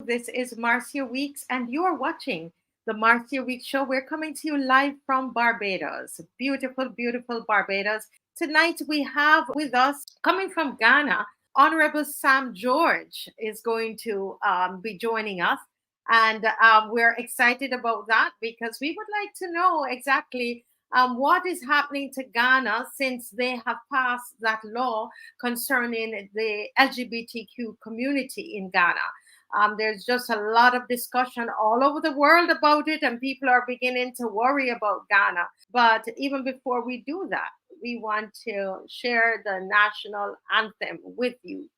This is Marcia Weeks, and you're watching the Marcia Weeks Show. We're coming to you live from Barbados. Beautiful, beautiful Barbados. Tonight we have with us, coming from Ghana, Honorable Sam George is going to be joining us. And we're excited about that because we would like to know exactly what is happening to Ghana since they have passed that law concerning the LGBTQ community in Ghana. There's just a lot of discussion all over the world about it, and people are beginning to worry about Ghana. But even before we do that, we want to share the national anthem with you.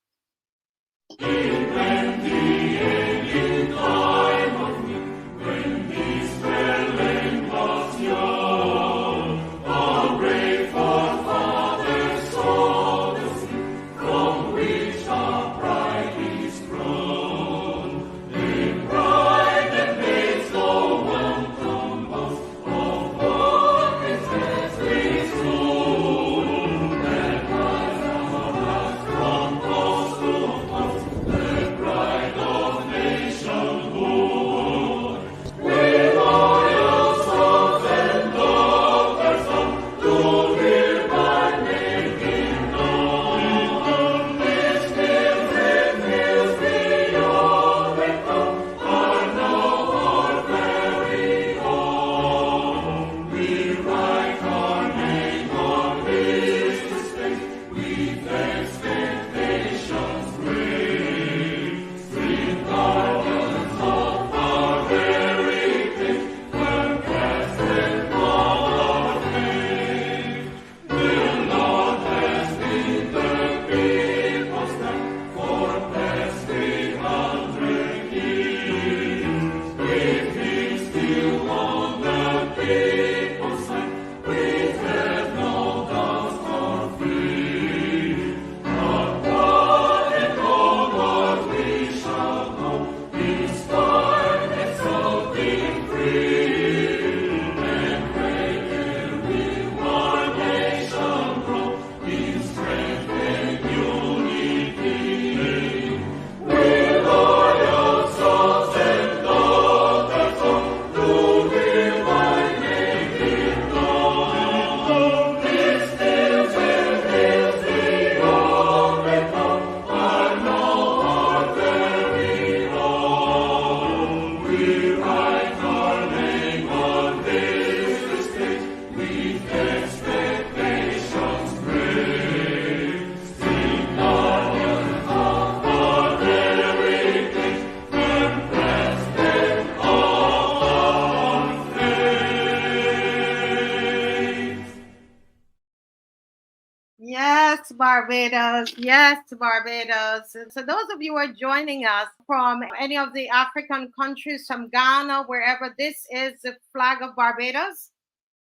Yes, Barbados. Yes, Barbados. So those of you who are joining us from any of the African countries, from Ghana, wherever, this is the flag of Barbados.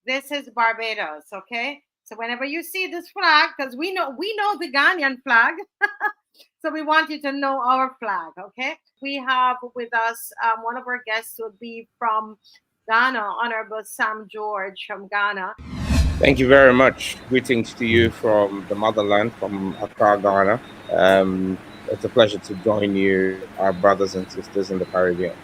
This is Barbados, okay? So whenever you see this flag, because we know the Ghanaian flag, so we want you to know our flag, okay? We have with us one of our guests will be from Ghana, Honorable Sam George from Ghana. Thank you very much. Greetings to you from the motherland, from Accra, Ghana. It's a pleasure to join you, our brothers and sisters in the Caribbean.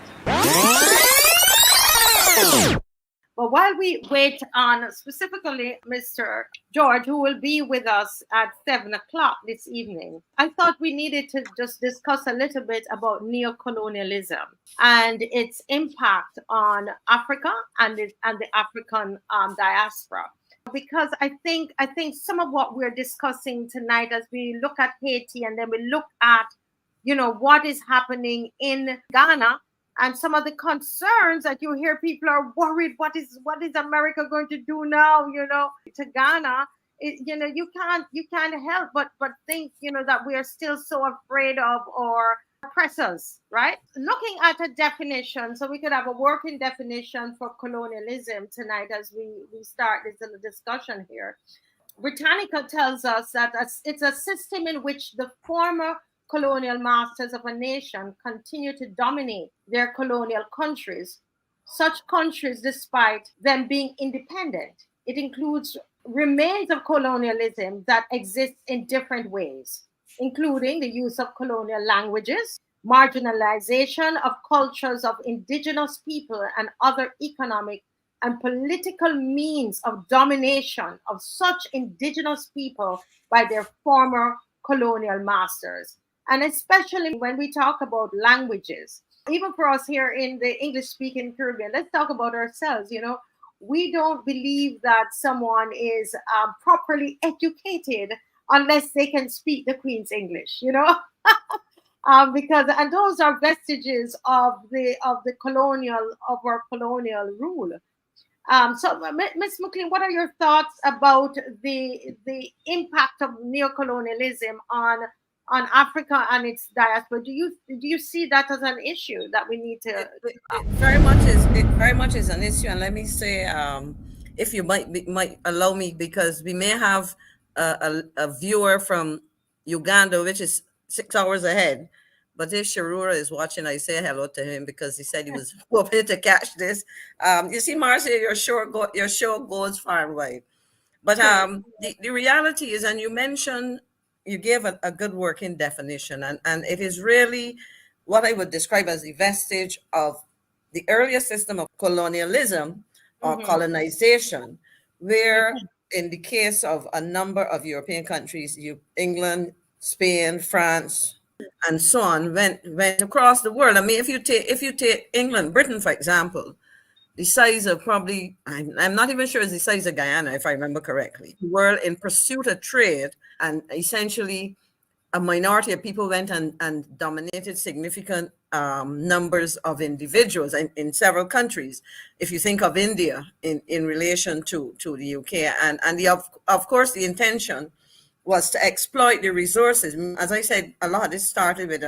But while we wait on specifically Mr. George, who will be with us at 7 o'clock this evening, I thought we needed to just discuss a little bit about neocolonialism and its impact on Africa and the African diaspora. Because I think some of what we're discussing tonight, as we look at Haiti and then we look at, what is happening in Ghana, and some of the concerns that you hear, people are worried, what is America going to do now, to Ghana? You can't help but think, that we are still so afraid of our oppressors, right? Looking at a definition, so we could have a working definition for colonialism tonight as we start this little discussion here. Britannica tells us that it's a system in which the former colonial masters of a nation continue to dominate their colonial countries, such countries despite them being independent. It includes remains of colonialism that exist in different ways, including the use of colonial languages, marginalization of cultures of indigenous people, and other economic and political means of domination of such indigenous people by their former colonial masters. And especially when we talk about languages, even for us here in the English speaking Caribbean, let's talk about ourselves. We don't believe that someone is properly educated unless they can speak the Queen's English. Because and those are vestiges of the colonial of our colonial rule. So, Ms. McLean, what are your thoughts about the impact of neocolonialism on Africa and its diaspora? Do you see that as an issue that we need to? It very much is an issue, and let me say, if you might allow me, because we may have a viewer from Uganda, which is 6 hours ahead. But if Sharura is watching, I say hello to him because he said he was hoping to catch this. You see, Marcia, your show goes far and wide. But True. the reality is, and you mentioned, you gave a good working definition, and it is really what I would describe as the vestige of the earlier system of colonialism or Mm-hmm. colonization, where Mm-hmm. in the case of a number of European countries, England, Spain, France, and so on, went across the world. I mean, if you take England, Britain, for example, the size of probably, I'm not even sure it's the size of Guyana, if I remember correctly. The world in pursuit of trade, and essentially a minority of people went and dominated significant numbers of individuals in several countries. If you think of India in relation to the UK, and of course the intention was to exploit the resources. As I said, a lot of this started with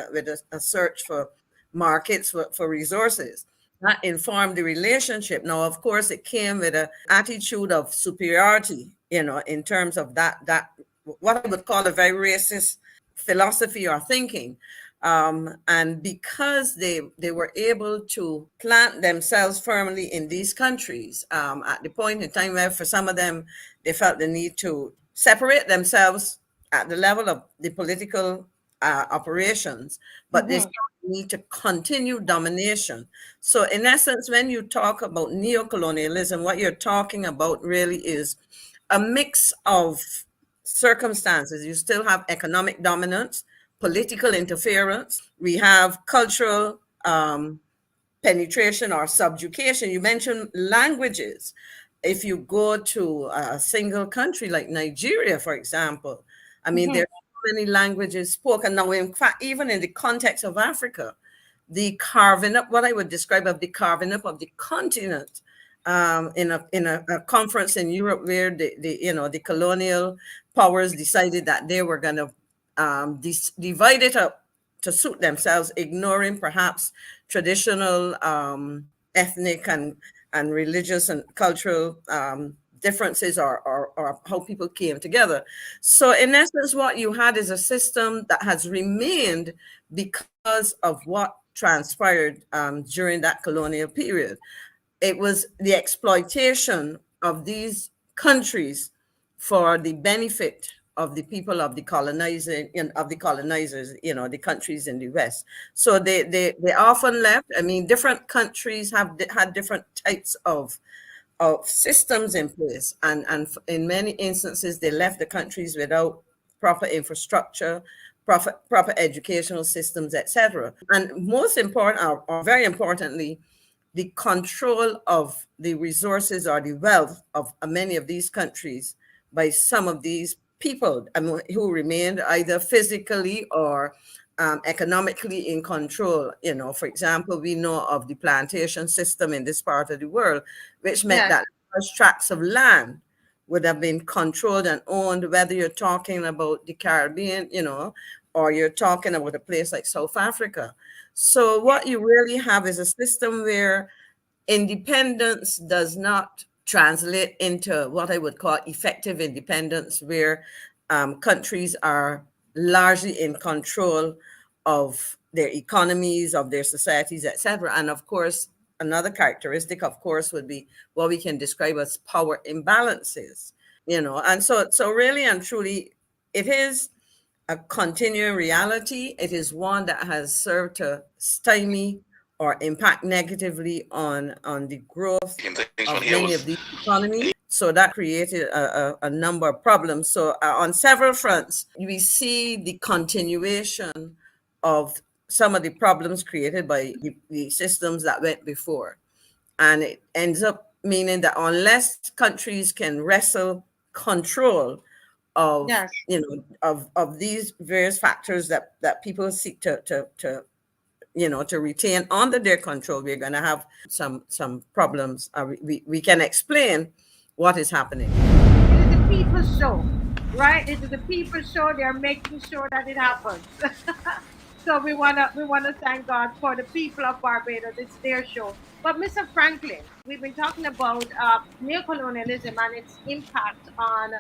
a search for markets for resources. That informed the relationship. Now, of course, it came with an attitude of superiority, in terms of that what I would call a very racist philosophy or thinking. And because they were able to plant themselves firmly in these countries, at the point in time where for some of them, they felt the need to separate themselves at the level of the political operations, but they Mm-hmm. still need to continue domination. So, in essence, when you talk about neocolonialism, what you're talking about really is a mix of circumstances. You still have economic dominance, political interference, we have cultural penetration or subjugation. You mentioned languages. If you go to a single country like Nigeria, for example, I mean, Mm-hmm. there are so many languages spoken. Now, in fact, even in the context of Africa, the carving up, what I would describe as the carving up of the continent, in a conference in Europe where the colonial powers decided that they were going to divide it up to suit themselves, ignoring perhaps traditional ethnic and religious and cultural differences, or how people came together. So, in essence, what you had is a system that has remained because of what transpired during that colonial period. It was the exploitation of these countries for the benefit of the people of the colonizing of the colonizers, the countries in the West. So they often left. I mean, different countries had different types of systems in place, and in many instances they left the countries without proper infrastructure, proper educational systems, etc. And most important, or very importantly, the control of the resources or the wealth of many of these countries by some of these people, I mean, who remained either physically or economically in control. For example, we know of the plantation system in this part of the world, which meant Yes. that large tracts of land would have been controlled and owned, whether you're talking about the Caribbean, or you're talking about a place like South Africa. So what you really have is a system where independence does not translate into what I would call effective independence, where countries are largely in control of their economies, of their societies, etc. And of course, another characteristic, of course, would be what we can describe as power imbalances. And so really and truly, it is a continuing reality. It is one that has served to stymie or impact negatively on the growth of many of these economies. So that created a number of problems. So on several fronts, we see the continuation of some of the problems created by the systems that went before. And it ends up meaning that unless countries can wrestle control of Yes. of these various factors that people seek to to retain under their control, we're going to have some problems. We can explain what is happening. It is the people's show, right? It is the people's show. They're making sure that it happens. So we wanna thank God for the people of Barbados. It's their show. But Mr. Franklin, we've been talking about neocolonialism and its impact on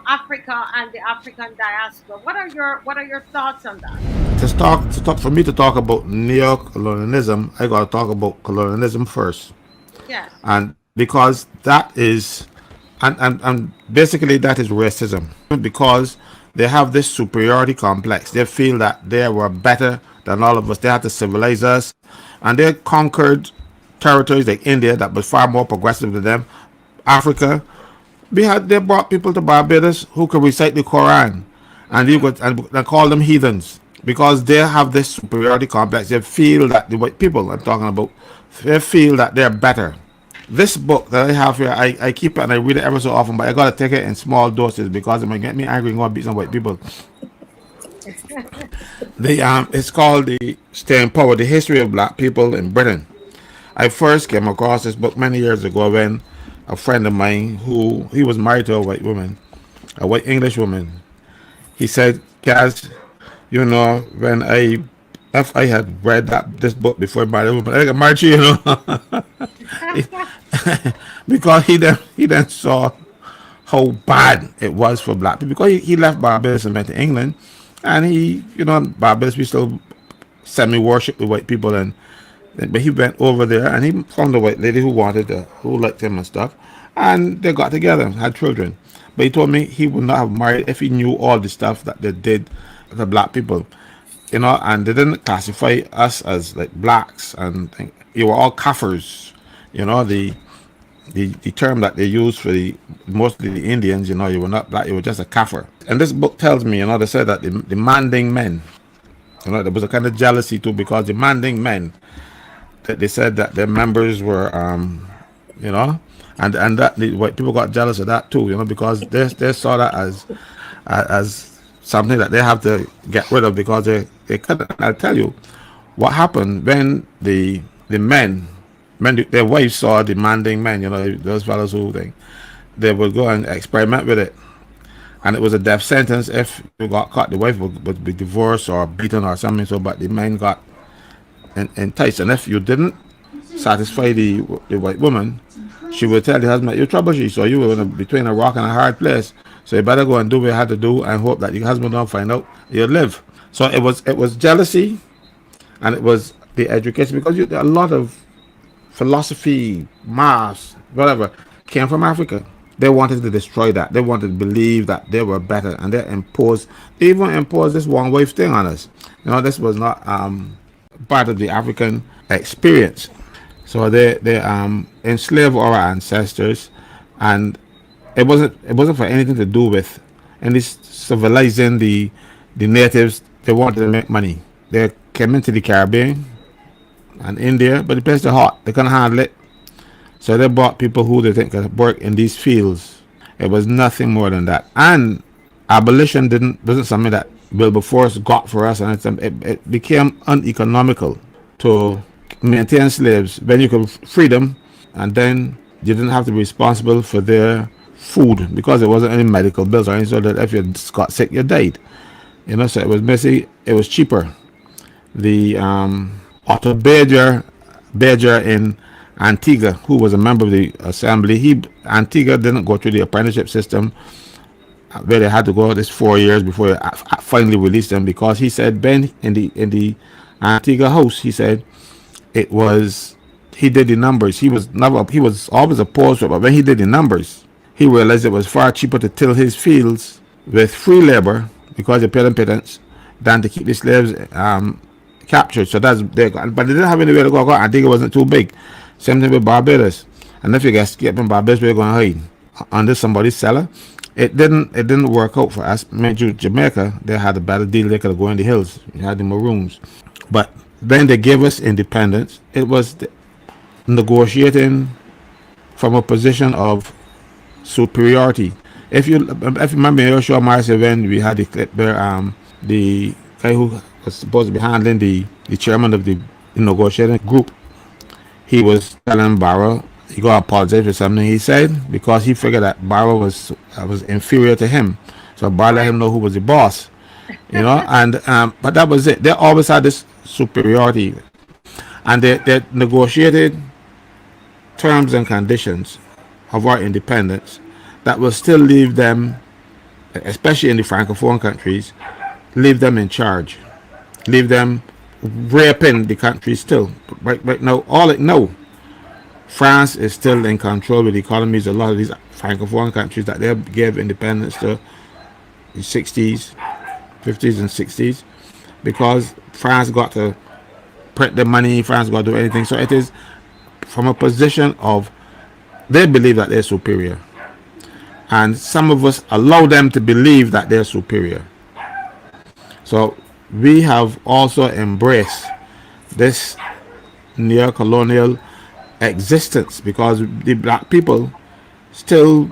Africa and the African diaspora. What are your thoughts on that? To talk for me to talk about neo-colonialism, I gotta talk about colonialism first, Yes. and because that is, and basically that is racism, because they have this superiority complex. They feel that they were better than all of us. They had to civilize us, and they conquered territories like India that was far more progressive than them. Africa, they brought people to Barbados who could recite the Quran, and you Mm-hmm. could and call them heathens because they have this superiority complex. They feel that the white people I'm talking about, they feel that they're better. This book that I have here, I keep it and I read it ever so often, but I gotta take it in small doses because it might get me angry and go beat some white people. It's called the Stay in Power: The History of Black People in Britain. I first came across this book many years ago when a friend of mine who he was married to a white woman, a white English woman. He said, "Kaz, when if I had read this book before I married a woman, I got married to you, because he then saw how bad it was for black people because he left Barbados and went to England, and Barbados we still semi worship the white people, and but he went over there and he found a white lady who liked him and stuff, and they got together and had children. But he told me he would not have married if he knew all the stuff that they did to black people, and they didn't classify us as like blacks, and you were all kafirs, the term that they use for mostly the Indians, you were not black, you were just a kafir. And this book tells me, they said that the Manding men, there was a kind of jealousy too because the Manding men, that they said that their members were, you know, and that the white people got jealous of that too, because they saw that as something that they have to get rid of because they couldn't. I'll tell you what happened when the men, their wives saw demanding men, those fellows who they would go and experiment with it, and it was a death sentence if you got caught. The wife would be divorced or beaten or something. So, but the men got enticed, and if you didn't satisfy the white woman, she would tell the husband, "You're trouble she." So you were between a rock and a hard place. So you better go and do what you had to do and hope that your husband don't find out you live. So it was jealousy, and it was the education because a lot of philosophy, maths, whatever, came from Africa. They wanted to destroy that. They wanted to believe that they were better, and they even imposed this one wife thing on us. This was not part of the African experience. So they enslaved our ancestors, and it wasn't for anything to do with any civilizing the natives. They wanted to make money. They came into the Caribbean and India, but the place is hot. They couldn't handle it. So they brought people who they think could work in these fields. It was nothing more than that. And abolition wasn't something that Wilberforce got for us, and it became uneconomical to maintain slaves when you could free them, and then you didn't have to be responsible for their food because there wasn't any medical bills or anything. So that if you got sick, you died. So it was basically it was cheaper. The Otto Badger in Antigua, who was a member of the assembly, Antigua didn't go through the apprenticeship system where they had to go this 4 years before they finally released them, because he said Ben in the Antigua house, he said he did the numbers. He was always opposed to it, but when he did the numbers, he realized it was far cheaper to till his fields with free labor because they paid them pittance than to keep the slaves captured. So that's they got, but they didn't have anywhere to go. I think it wasn't too big. Same thing with Barbados. And if you get escaped in Barbados, we're going to hide under somebody's cellar. It didn't work out for us. Mind you, Jamaica, they had a better deal. They could go in the hills. You had the maroons. But then they gave us independence. It was negotiating from a position of superiority. If you remember Joshua Marcy when we had the clip where the guy who was supposed to be handling the chairman of the negotiating group, he was telling Barrow he got apologize for something he said because he figured that Barrow was inferior to him. So Barrow let Right. him know who was the boss, and but that was it. They always had this superiority, and they negotiated terms and conditions of our independence that will still leave them, especially in the francophone countries, leave them in charge, leave them raping the country still. Right now, all it no, France is still in control with the economies of a lot of these francophone countries that they gave independence to the 60s, 50s, and 60s because France got to print the money, France got to do anything. So it is from a position of they believe that they're superior. And some of us allow them to believe that they're superior. So we have also embraced this neo-colonial existence because the black people still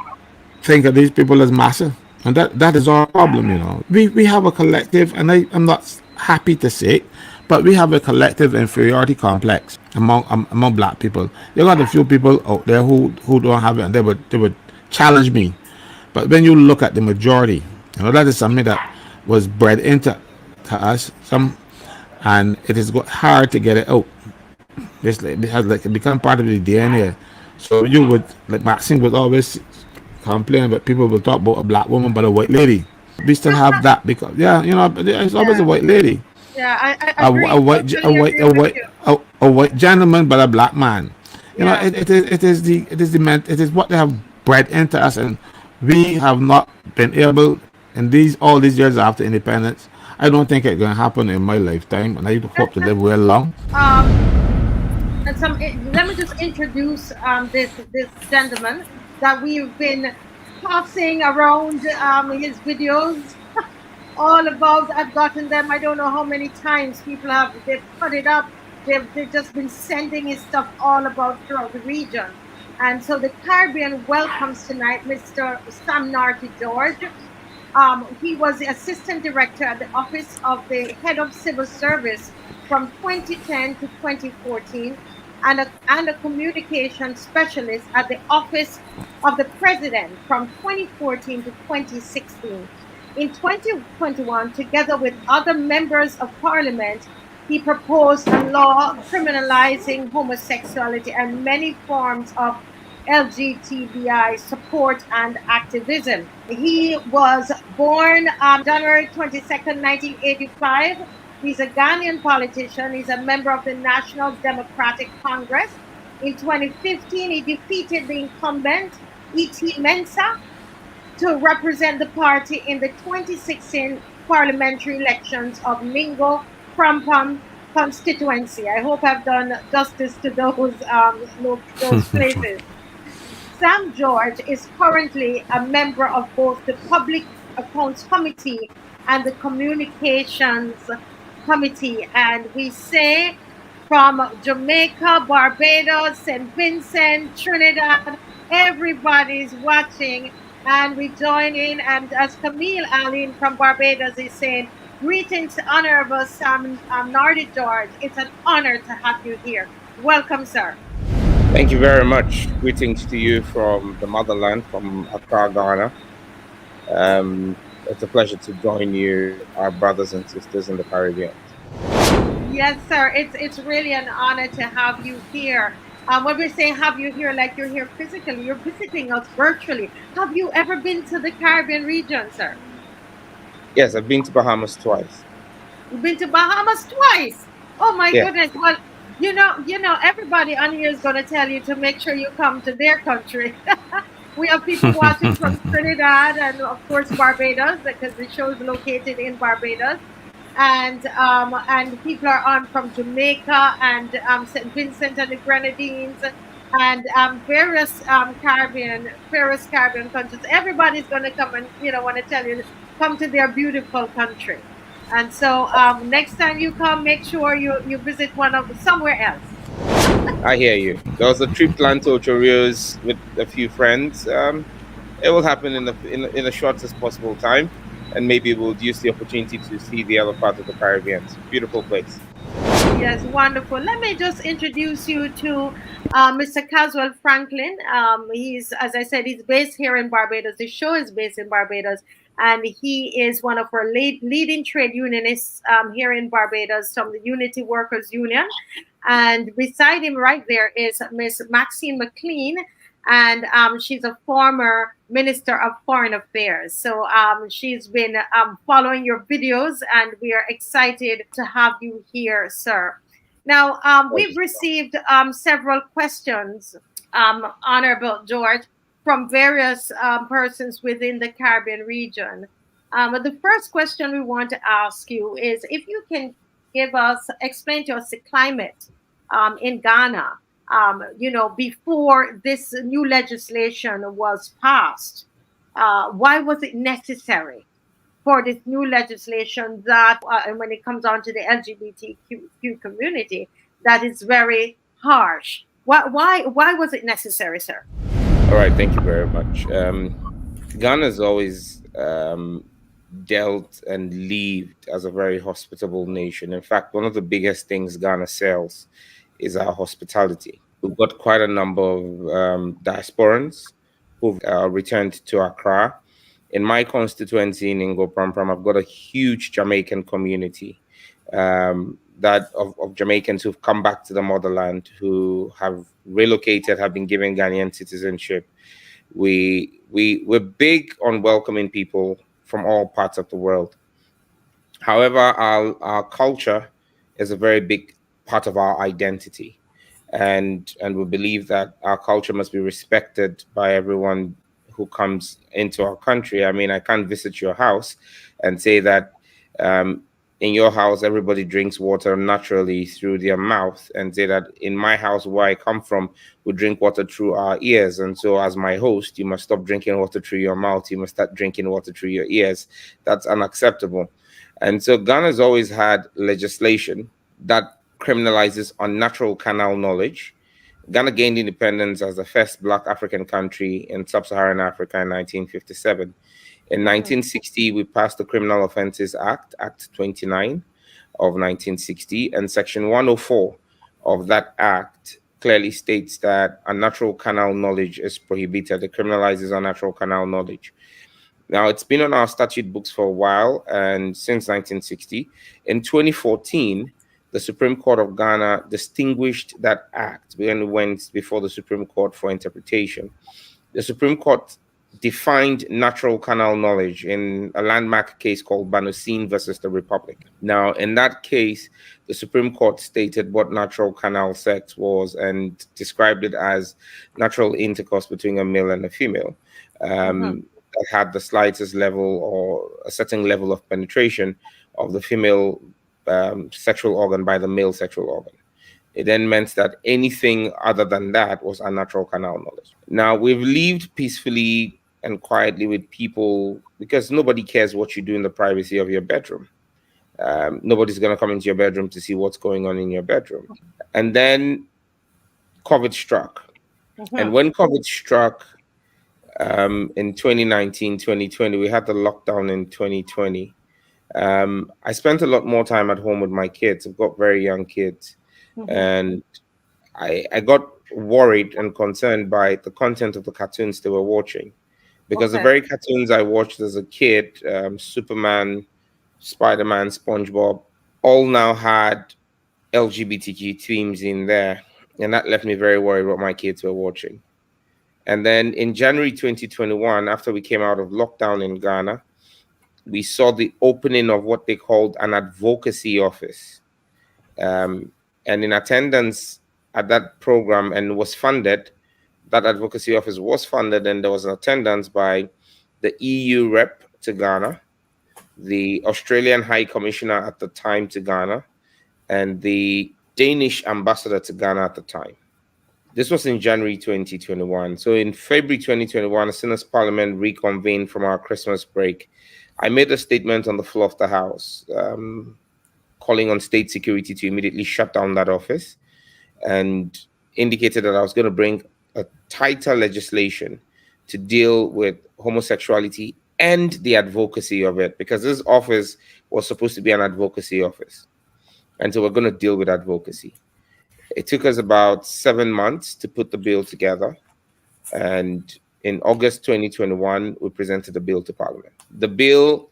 think of these people as massa. And that is our problem. We have a collective, and I'm not happy to say it, but we have a collective inferiority complex among black people. There got a few people out there who don't have it, and they would challenge me. But when you look at the majority, that is something that was bred into to us, and it is hard to get it out. It has become part of the DNA. So you would, like Maxine would always complain, but people will talk about a black woman but a white lady. We still have that because it's always a Yeah. white lady, Yeah. I a, a agree. white a Totally white agree a with white you. a white gentleman but a black man. Yeah. It is what they have bred into us, and we have not been able in all these years after independence. I don't think it's gonna happen in my lifetime, and I hope to live well long. Um. And let me just introduce this gentleman that we've been passing around his videos all about. I've gotten them. I don't know how many times they've put it up. They've just been sending his stuff all about throughout the region. And so the Caribbean welcomes tonight Mr. Sam Narty George. He was the assistant director at the office of the head of civil service from 2010 to 2014 and a communication specialist at the office of the president from 2014 to 2016. In 2021, together with other members of parliament, he proposed a law criminalizing homosexuality and many forms of LGBTI support and activism. He was born January 22nd, 1985. He's a Ghanaian politician. He's a member of the National Democratic Congress. In 2015, he defeated the incumbent E.T. Mensah to represent the party in the 2016 parliamentary elections of Mingo Prampam constituency. I hope I've done justice to those places. Sam George is currently a member of both the Public Accounts Committee and the Communications Committee. And we say from Jamaica, Barbados, St. Vincent, Trinidad, everybody's watching. And we join in. And as Camille Allen from Barbados is saying, greetings, Honorable Sam Nardi George. It's an honor to have you here. Welcome, sir. Thank you very much. Greetings to you from the motherland, from Accra, Ghana. It's a pleasure to join you, our brothers and sisters in the Caribbean. Yes, sir. It's really an honor to have you here. When we say have you here, like you're here physically, you're visiting us virtually. Have you ever been to the Caribbean region, sir? Yes, I've been to Bahamas twice. You've been to Bahamas twice. Oh my Yeah. goodness. Well, everybody on here is going to tell you to make sure you come to their country. We have people watching from Trinidad and, of course, Barbados, because the show is located in Barbados. And people are on from Jamaica and St. Vincent and the Grenadines and various Caribbean countries. Everybody's going to come and, want to tell you, come to their beautiful country. And so next time you come, make sure you visit one of somewhere else. I hear you. There was a trip planned to Ocho Rios with a few friends. It will happen in the shortest possible time, and maybe we'll use the opportunity to see the other part of the Caribbean. Beautiful place. Yes, wonderful. Let me just introduce you to Mr. Caswell Franklin. He's, as I said, he's based here in Barbados. The show is based in Barbados, and he is one of our leading trade unionists here in Barbados from the Unity Workers Union. And beside him, right there, is Miss Maxine McLean, and she's a former Minister of Foreign Affairs. So she's been following your videos, and we are excited to have you here, sir. Now, we've received several questions, Honorable George, from various persons within the Caribbean region. The first question we want to ask you is if you can explain to us the climate in Ghana, before this new legislation was passed. Why was it necessary for this new legislation that, and when it comes on to the LGBTQ community, that is very harsh? Why was it necessary, sir? All right, thank you very much. Ghana's always dealt and lived as a very hospitable nation. In fact, one of the biggest things Ghana sells is our hospitality. We've got quite a number of diasporans who've returned to Accra. In my constituency in Ingo Pram, I've got a huge Jamaican community that of Jamaicans who've come back to the motherland, who have relocated, have been given Ghanaian citizenship. We're big on welcoming people from all parts of the world. However, our culture is a very big part of our identity, and we believe that our culture must be respected by everyone who comes into our country. I mean, I can't visit your house and say that in your house everybody drinks water naturally through their mouth, and say that in my house where I come from we drink water through our ears, and so as my host you must stop drinking water through your mouth, you must start drinking water through your ears. That's unacceptable. And so Ghana's always had legislation that criminalizes unnatural canal knowledge. Ghana gained independence as the first Black African country in sub-Saharan Africa in 1957. In 1960, we passed the Criminal Offences Act, Act 29 of 1960, and Section 104 of that act clearly states that unnatural canal knowledge is prohibited. It criminalizes unnatural canal knowledge. Now, it's been on our statute books for a while, and since 1960. In 2014, the Supreme Court of Ghana distinguished that act when it went before the Supreme Court for interpretation. The Supreme Court defined natural canal knowledge in a landmark case called Banusin versus the Republic. Now, in that case, the Supreme Court stated what natural canal sex was and described it as natural intercourse between a male and a female. That had the slightest level or a certain level of penetration of the female sexual organ by the male sexual organ. It then meant that anything other than that was unnatural canal knowledge. Now, we've lived peacefully and quietly with people because nobody cares what you do in the privacy of your bedroom. Nobody's going to come into your bedroom to see what's going on in your bedroom. And then COVID struck. And when COVID struck, in 2019, 2020, we had the lockdown in 2020. I spent a lot more time at home with my kids. I've got very young kids. And I got worried and concerned by the content of the cartoons they were watching. Because the very cartoons I watched as a kid, Superman, Spider-Man, SpongeBob, all now had LGBTQ themes in there. And that left me very worried what my kids were watching. And then in January 2021, after we came out of lockdown in Ghana, we saw the opening of what they called an advocacy office. And in attendance at that program, and was funded That advocacy office was funded, and there was an attendance by the EU rep to Ghana, the Australian High Commissioner at the time to Ghana, and the Danish ambassador to Ghana at the time. This was in January 2021. So in February 2021, as soon as Parliament reconvened from our Christmas break, I made a statement on the floor of the House, calling on state security to immediately shut down that office, and indicated that I was going to bring a tighter legislation to deal with homosexuality and the advocacy of it, because this office was supposed to be an advocacy office. And so we're going to deal with advocacy. It took us about 7 months to put the bill together. And in August 2021, we presented the bill to Parliament. The bill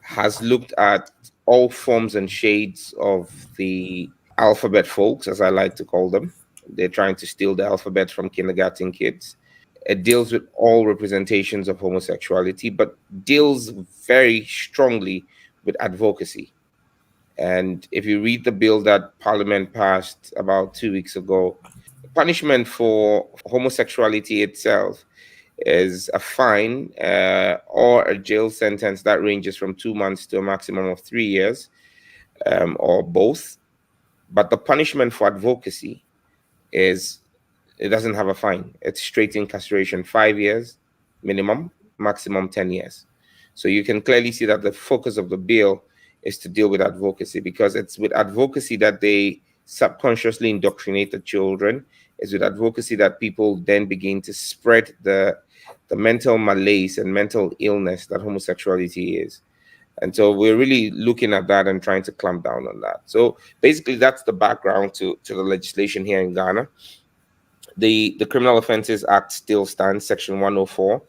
has looked at all forms and shades of the alphabet folks, as I like to call them. They're trying to steal the alphabet from kindergarten kids. It deals with all representations of homosexuality, but deals very strongly with advocacy. And if you read the bill that Parliament passed about 2 weeks ago, punishment for homosexuality itself is a fine or a jail sentence that ranges from 2 months to a maximum of 3 years, or both. But the punishment for advocacy it doesn't have a fine. It's straight incarceration, 5 years minimum, maximum 10 years. So you can clearly see that the focus of the bill is to deal with advocacy, because it's with advocacy that they subconsciously indoctrinate the children. It's with advocacy that people then begin to spread the mental malaise and mental illness that homosexuality is. And so we're really looking at that and trying to clamp down on that. So basically, that's the background to the legislation here in Ghana. The Criminal Offences Act still stands, Section 104.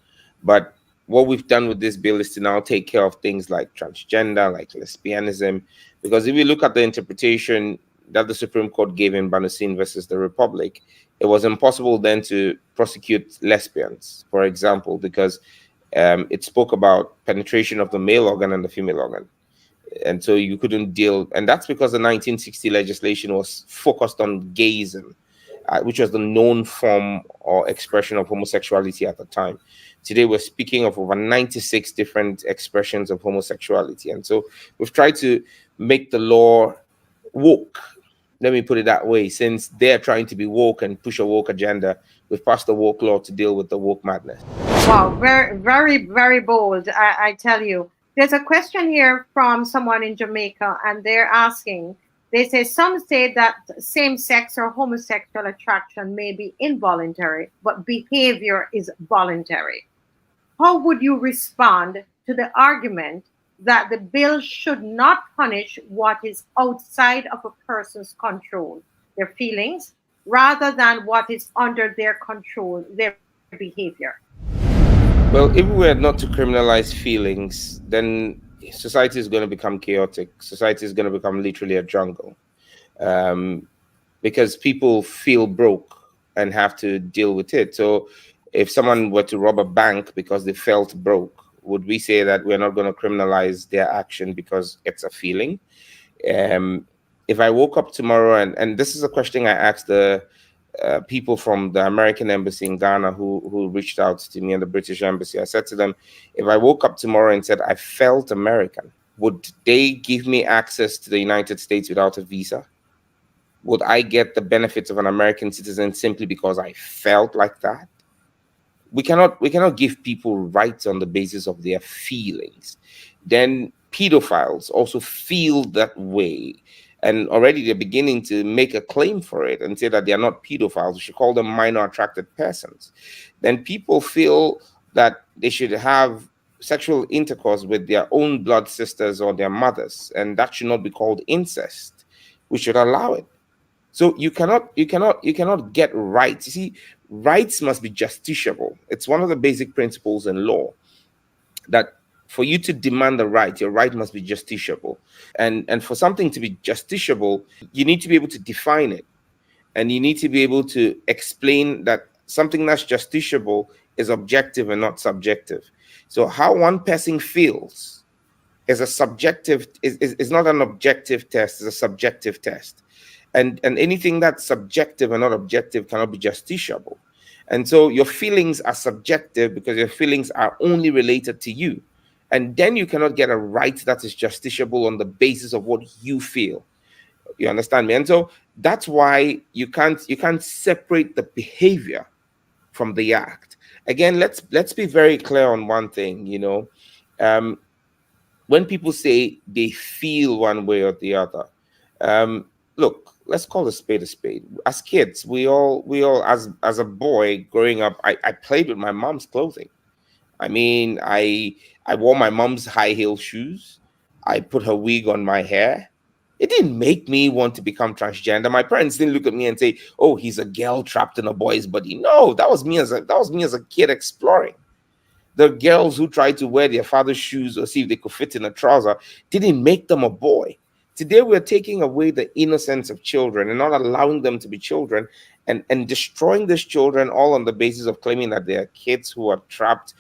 But what we've done with this bill is to now take care of things like transgender, like lesbianism. Because if you look at the interpretation that the Supreme Court gave in Banusin versus the Republic, it was impossible then to prosecute lesbians, for example, because it spoke about penetration of the male organ and the female organ. And so you couldn't deal, and that's because the 1960 legislation was focused on gayism, which was the known form or expression of homosexuality at the time. Today, we're speaking of over 96 different expressions of homosexuality. And so we've tried to make the law woke. Let me put it that way. Since they're trying to be woke and push a woke agenda, we've passed the woke law to deal with the woke madness. Wow, very, very, very bold, I tell you. There's a question here from someone in Jamaica, and they're asking, they say, some say that same-sex or homosexual attraction may be involuntary, but behavior is voluntary. How would you respond to the argument that the bill should not punish what is outside of a person's control, their feelings, rather than what is under their control, their behavior? Well, if we were not to criminalize feelings, then society is going to become chaotic. Society is going to become literally a jungle, because people feel broke and have to deal with it. So if someone were to rob a bank because they felt broke, would we say that we're not going to criminalize their action because it's a feeling? If I woke up tomorrow, and this is a question I asked the people from the American embassy in Ghana who reached out to me, and the British embassy, I said to them, if I woke up tomorrow and said I felt American, would they give me access to the United States without a visa? Would I get the benefits of an American citizen simply because I felt like that? We cannot give people rights on the basis of their feelings. Then pedophiles also feel that way. And already they're beginning to make a claim for it and say that they are not pedophiles. We should call them minor attracted persons. Then people feel that they should have sexual intercourse with their own blood sisters or their mothers, and that should not be called incest. We should allow it. So you cannot get rights. You see, rights must be justiciable. It's one of the basic principles in law that for you to demand a right, your right must be justiciable. And for something to be justiciable, you need to be able to define it. And you need to be able to explain that something that's justiciable is objective and not subjective. So how one person feels is a subjective, is not an objective test, it's a subjective test. And anything that's subjective and not objective cannot be justiciable. And so your feelings are subjective because your feelings are only related to you. And then you cannot get a right that is justiciable on the basis of what you feel. You understand me? And so that's why you can't separate the behavior from the act. Again, let's be very clear on one thing, Um, when people say they feel one way or the other, um, look, let's call a spade a spade. As kids, we all as a boy growing up, I played with my mom's clothing. I mean, I wore my mom's high heel shoes. I put her wig on my hair. It didn't make me want to become transgender. My parents didn't look at me and say, "Oh, he's a girl trapped in a boy's body." No, that was me as a kid exploring. The girls who tried to wear their father's shoes or see if they could fit in a trouser didn't make them a boy. Today, we're taking away the innocence of children and not allowing them to be children, and destroying these children all on the basis of claiming that they are kids who are trapped,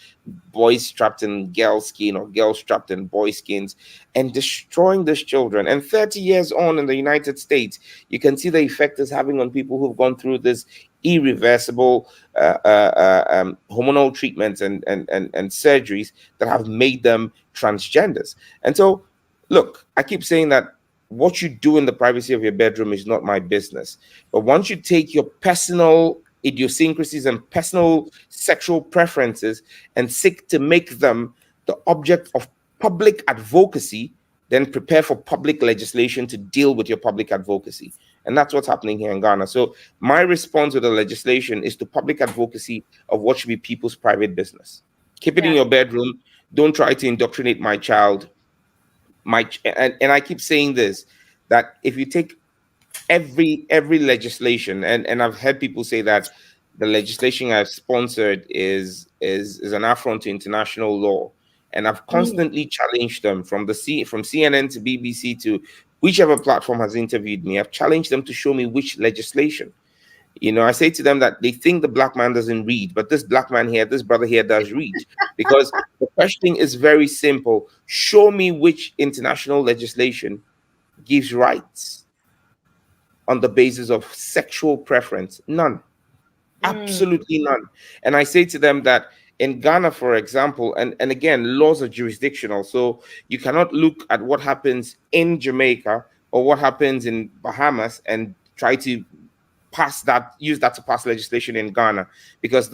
boys trapped in girl skin or girls trapped in boy skins, and destroying these children. And 30 years on in the United States, you can see the effect it's having on people who've gone through this irreversible hormonal treatments and surgeries that have made them transgenders. And so, look, I keep saying that what you do in the privacy of your bedroom is not my business. But once you take your personal idiosyncrasies and personal sexual preferences and seek to make them the object of public advocacy, then prepare for public legislation to deal with your public advocacy. And that's what's happening here in Ghana. So my response to the legislation is to public advocacy of what should be people's private business. Keep it in Yeah. your bedroom. Don't try to indoctrinate my child. And I keep saying this, that if you take every legislation, and I've heard people say that the legislation I've sponsored is an affront to international law. And I've Mm. constantly challenged them from CNN to BBC to whichever platform has interviewed me. I've challenged them to show me which legislation. I say to them that they think the black man doesn't read, but this black man here, this brother here does read. Because the question is very simple. Show me which international legislation gives rights on the basis of sexual preference. None. Mm. Absolutely none. And I say to them that in Ghana, for example, and again, laws are jurisdictional. So you cannot look at what happens in Jamaica or what happens in Bahamas and try to use that to pass legislation in Ghana, because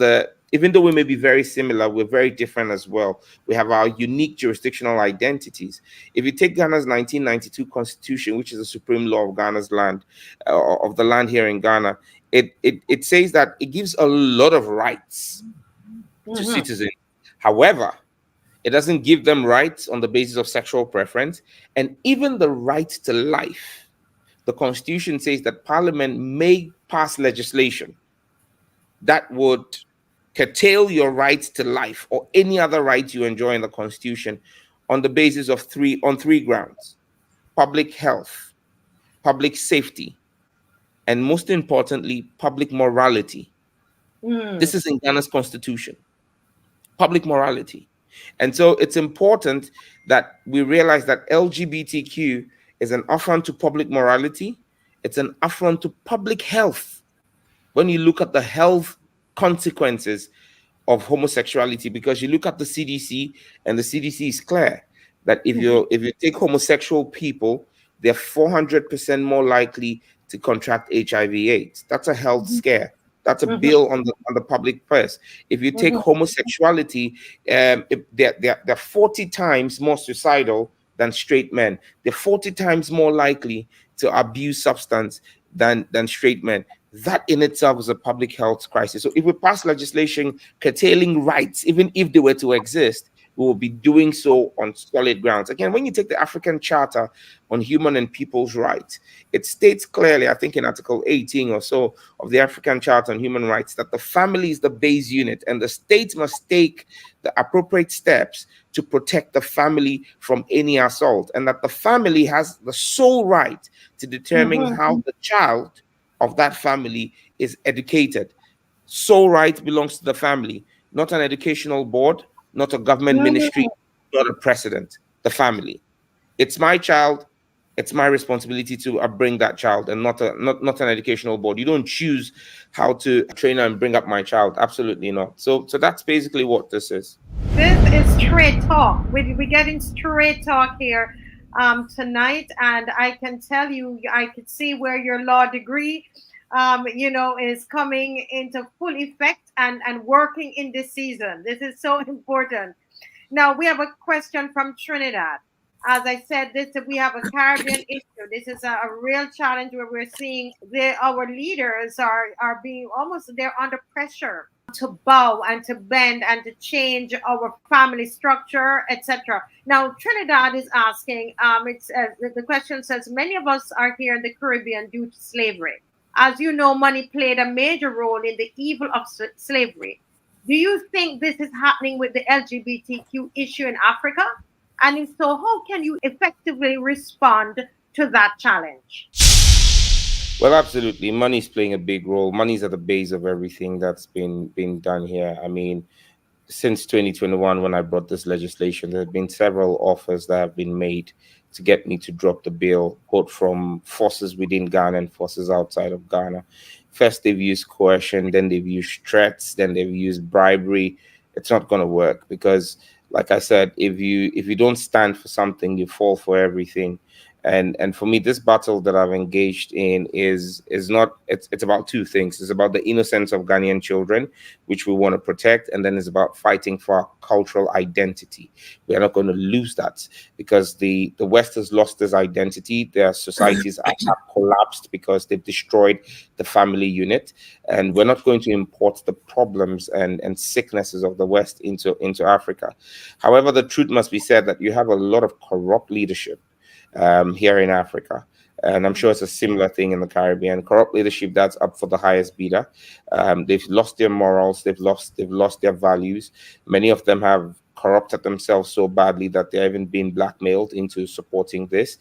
even though we may be very similar, we're very different as well. We have our unique jurisdictional identities. If you take Ghana's 1992 constitution, which is the supreme law of Ghana's land, of the land here in Ghana, it says that it gives a lot of rights to Mhm. citizens. However, it doesn't give them rights on the basis of sexual preference, and even the right to life. The Constitution says that Parliament may pass legislation that would curtail your right to life or any other right you enjoy in the Constitution on the basis of three grounds: public health, public safety, and most importantly, public morality. Mm. This is in Ghana's Constitution. Public morality. And so it's important that we realize that LGBTQ is an affront to public morality, it's an affront to public health. When you look at the health consequences of homosexuality, because you look at the CDC, and the CDC is clear that if you take homosexual people, they're 400% more likely to contract HIV/AIDS. That's a health scare. That's a Mhm. bill on the public purse. If you take Mhm. homosexuality, they're 40 times more suicidal than straight men. They're 40 times more likely to abuse substance than straight men. That in itself is a public health crisis. So if we pass legislation curtailing rights, even if they were to exist, we will be doing so on solid grounds. Again, when you take the African Charter on Human and People's Rights, it states clearly, I think in Article 18 or so of the African Charter on Human Rights, that the family is the base unit and the state must take the appropriate steps to protect the family from any assault, and that the family has the sole right to determine Mhm. how the child of that family is educated. Sole right belongs to the family, not an educational board, not a government Mhm. ministry, not a president. The family. It's my child. it's my responsibility to bring that child, and not an educational board. You don't choose how to train and bring up my child. Absolutely not. So that's basically what this is. This is straight talk. We're getting straight talk here tonight, and I can tell you, I could see where your law degree, is coming into full effect and working in this season. This is so important. Now we have a question from Trinidad. As I said, this we have a Caribbean issue. This is a real challenge where we're seeing our leaders are being almost, they're under pressure to bow and to bend and to change our family structure, etc. Now Trinidad is asking. It's the question says many of us are here in the Caribbean due to slavery. As you know, money played a major role in the evil of slavery. Do you think this is happening with the LGBTQ issue in Africa? And if so, how can you effectively respond to that challenge? Well, absolutely. Money's playing a big role. Money's at the base of everything that's been done here. I mean, since 2021, when I brought this legislation, there have been several offers that have been made to get me to drop the bill, both from forces within Ghana and forces outside of Ghana. First, they've used coercion, then they've used threats, then they've used bribery. It's not going to work because, like I said, if you don't stand for something, you fall for everything. And for me, this battle that I've engaged in is not, it's about two things. It's about the innocence of Ghanaian children, which we want to protect, and then it's about fighting for our cultural identity. We are not going to lose that because the West has lost this identity. Their societies have collapsed because they've destroyed the family unit, and we're not going to import the problems and sicknesses of the West into Africa. However, the truth must be said that you have a lot of corrupt leadership here in Africa. And I'm sure it's a similar thing in the Caribbean. Corrupt leadership that's up for the highest bidder. They've lost their morals. They've lost their values. Many of them have corrupted themselves so badly that they're even being blackmailed into supporting this.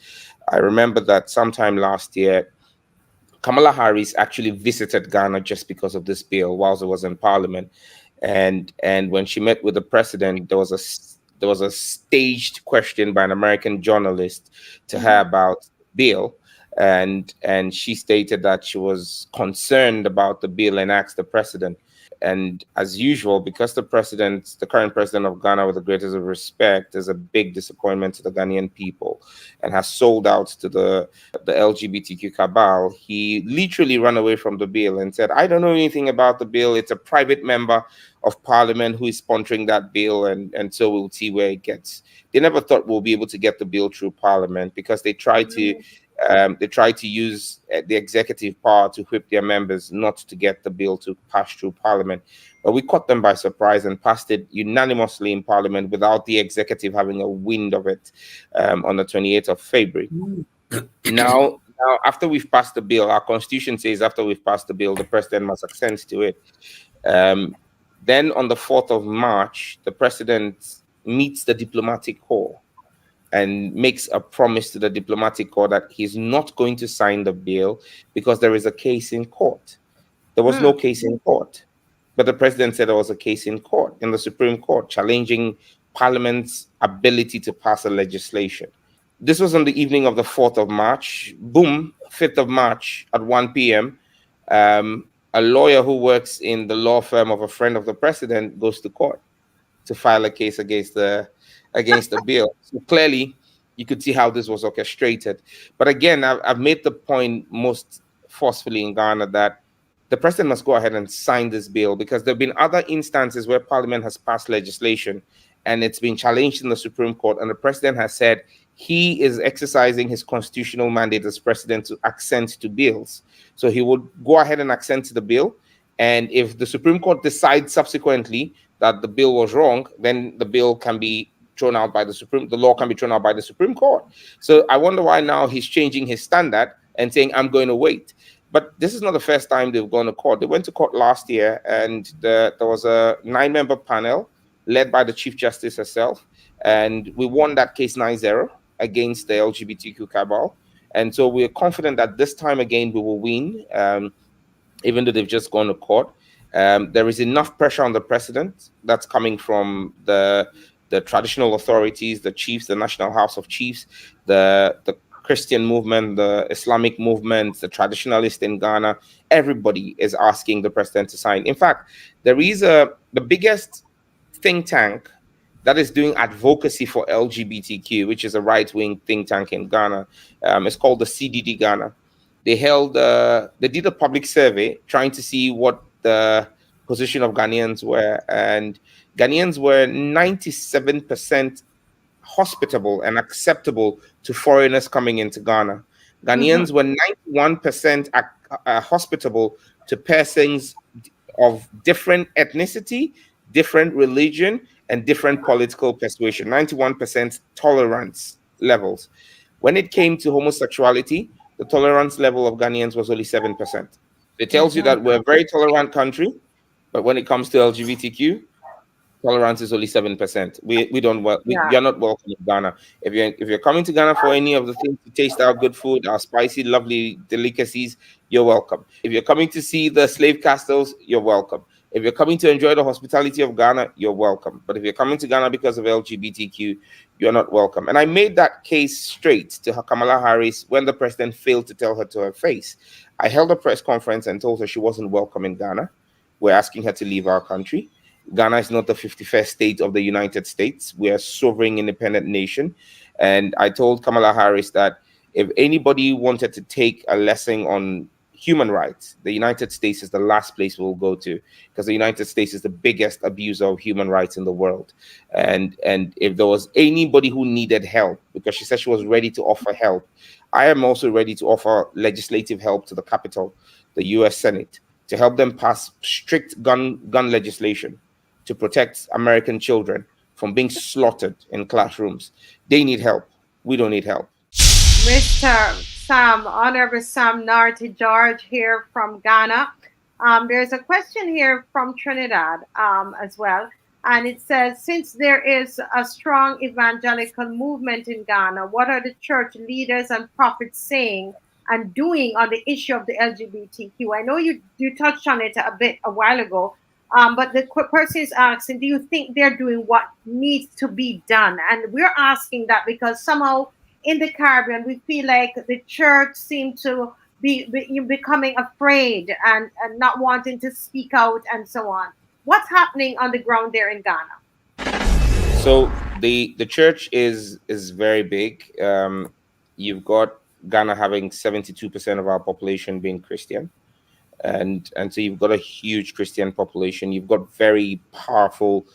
I remember that sometime last year, Kamala Harris actually visited Ghana just because of this bill whilst it was in Parliament, and when she met with the president, there was a staged question by an American journalist to her about the bill, and she stated that she was concerned about the bill and asked the president. And as usual, because the current president of Ghana, with the greatest of respect, is a big disappointment to the Ghanaian people and has sold out to the LGBTQ cabal, he literally ran away from the bill and said, I don't know anything about the bill. It's a private member of parliament who is sponsoring that bill, and so we'll see where it gets. They never thought we'll be able to get the bill through parliament because they tried to use the executive power to whip their members not to get the bill to pass through parliament. But we caught them by surprise and passed it unanimously in parliament without the executive having a wind of it on the 28th of February. Now, after we've passed the bill, our constitution says after we've passed the bill, the president must accede to it. Then on the 4th of March, the president meets the diplomatic corps and makes a promise to the diplomatic corps that he's not going to sign the bill because there is a case in court. There was no case in court, but the president said there was a case in court, in the Supreme Court, challenging Parliament's ability to pass a legislation. This was on the evening of the 4th of March. Boom, 5th of March at 1 p.m. A lawyer who works in the law firm of a friend of the president goes to court to file a case against the bill. So clearly, you could see how this was orchestrated. But again, I've made the point most forcefully in Ghana that the president must go ahead and sign this bill because there have been other instances where Parliament has passed legislation and it's been challenged in the Supreme Court, and the president has said he is exercising his constitutional mandate as president to assent to bills. So he would go ahead and assent to the bill. And if the Supreme Court decides subsequently that the bill was wrong, then the bill can be thrown out by the law can be thrown out by the Supreme Court. So I wonder why now he's changing his standard and saying, I'm going to wait. But this is not the first time they've gone to court. They went to court last year, and there was a 9-member panel led by the Chief Justice herself. And we won that case 9-0 against the LGBTQ cabal. And so we're confident that this time again we will win, even though they've just gone to court. There is enough pressure on the president that's coming from the traditional authorities, the chiefs, the National House of Chiefs, the Christian movement, the Islamic movement, the traditionalists in Ghana, everybody is asking the president to sign. In fact, there is the biggest think tank that is doing advocacy for LGBTQ, which is a right-wing think tank in Ghana. It's called the CDD Ghana. They did a public survey trying to see what the position of Ghanaians were, and Ghanaians were 97% hospitable and acceptable to foreigners coming into Ghana. Mhm. Ghanaians were 91% hospitable to persons of different ethnicity, different religion, and different political persuasion. 91% tolerance levels. When it came to homosexuality, the tolerance level of Ghanaians was only 7%. It tells you Mhm. that we're a very tolerant country, but when it comes to LGBTQ, tolerance is only 7%. We don't Yeah. you're not welcome in Ghana. If you're coming to Ghana for any of the things to taste our good food, our spicy, lovely delicacies, you're welcome. If you're coming to see the slave castles, you're welcome. If you're coming to enjoy the hospitality of Ghana, you're welcome. But if you're coming to Ghana because of LGBTQ, you're not welcome. And I made that case straight to Kamala Harris when the president failed to tell her to her face. I held a press conference and told her she wasn't welcome in Ghana. We're asking her to leave our country. Ghana is not the 51st state of the United States. We are a sovereign, independent nation. And I told Kamala Harris that if anybody wanted to take a lesson on human rights, the United States is the last place we'll go to, because the United States is the biggest abuser of human rights in the world. And if there was anybody who needed help, because she said she was ready to offer help, I am also ready to offer legislative help to the Capitol, the US Senate, to help them pass strict gun legislation to protect American children from being slaughtered in classrooms. They need help. We don't need help. Mr. Sam, Honorable Sam Narty George here from Ghana. There's a question here from Trinidad as well. And it says, since there is a strong evangelical movement in Ghana, what are the church leaders and prophets saying and doing on the issue of the LGBTQ? I know you touched on it a bit a while ago, but the person is asking, do you think they're doing what needs to be done? And we're asking that because somehow in the Caribbean, we feel like the church seemed to be becoming afraid and not wanting to speak out and so on. What's happening on the ground there in Ghana? So the church is very big. You've got Ghana having 72% of our population being Christian. And so you've got a huge Christian population. You've got very powerful,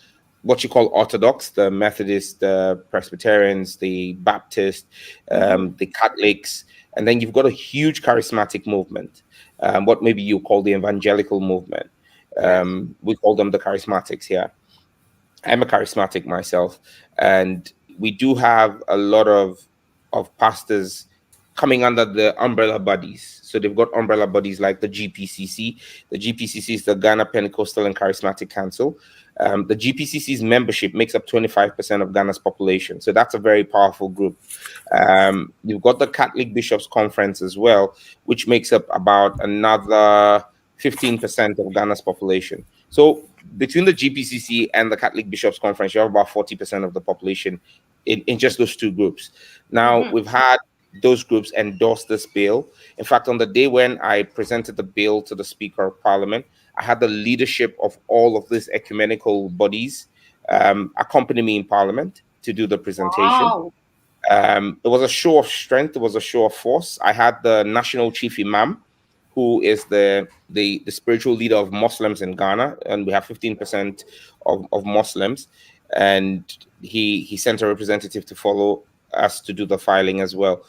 what you call Orthodox, the Methodists, the Presbyterians, the Baptists, Mm-hmm. the Catholics, and then you've got a huge charismatic movement, what maybe you call the evangelical movement. Yes. We call them the charismatics here. I'm a charismatic myself, and we do have a lot of pastors coming under the umbrella bodies. So they've got umbrella bodies like the GPCC. The GPCC is the Ghana Pentecostal and Charismatic Council. The GPCC's membership makes up 25% of Ghana's population. So that's a very powerful group. You've got the Catholic Bishops' Conference as well, which makes up about another 15% of Ghana's population. So between the GPCC and the Catholic Bishops' Conference, you have about 40% of the population in just those two groups. Now, Mm-hmm. we've had those groups endorse this bill. In fact, on the day when I presented the bill to the Speaker of Parliament, I had the leadership of all of these ecumenical bodies accompany me in Parliament to do the presentation. Wow. It was a show of strength. It was a show of force. I had the national chief imam, who is the spiritual leader of Muslims in Ghana, and we have 15% of Muslims. And he sent a representative to follow us to do the filing as well.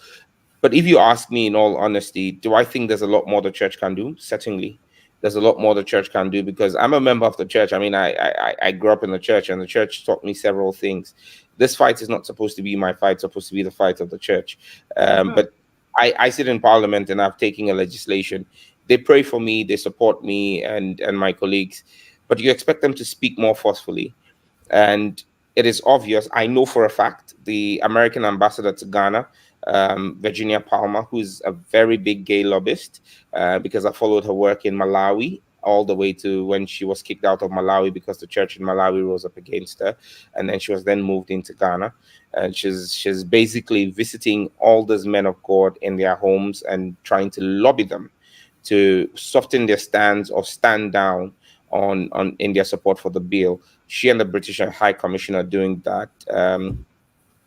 But if you ask me, in all honesty, do I think there's a lot more the church can do? Certainly, there's a lot more the church can do, because I'm a member of the church. I mean, I grew up in the church, and the church taught me several things. This fight is not supposed to be my fight; it's supposed to be the fight of the church. Mm-hmm. But I sit in Parliament, and I've taken a legislation. They pray for me, they support me, and my colleagues. But you expect them to speak more forcefully, and it is obvious. I know for a fact the American ambassador to Ghana, Virginia Palmer, who's a very big gay lobbyist, because I followed her work in Malawi all the way to when she was kicked out of Malawi because the church in Malawi rose up against her, and then she was then moved into Ghana, and she's basically visiting all those men of God in their homes and trying to lobby them to soften their stance or stand down on in their support for the bill. She and the British High Commissioner are doing that.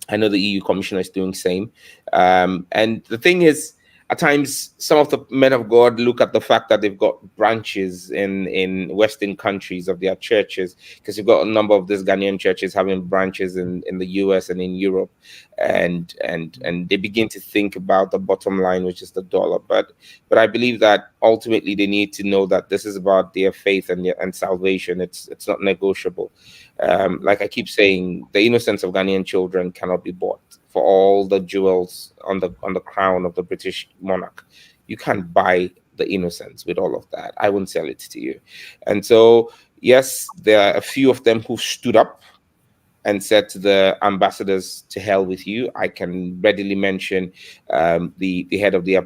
I know the EU Commissioner is doing same. And the thing is, at times, some of the men of God look at the fact that they've got branches in Western countries of their churches, because you've got a number of these Ghanaian churches having branches in the US and in Europe, and they begin to think about the bottom line, which is the dollar. But I believe that ultimately they need to know that this is about their faith and salvation. It's not negotiable. Like I keep saying, the innocence of Ghanaian children cannot be bought. For all the jewels on the crown of the British monarch, you can't buy the innocence with all of that. I won't sell it to you. And so, yes, there are a few of them who stood up and said to the ambassadors, "To hell with you." I can readily mention the head of the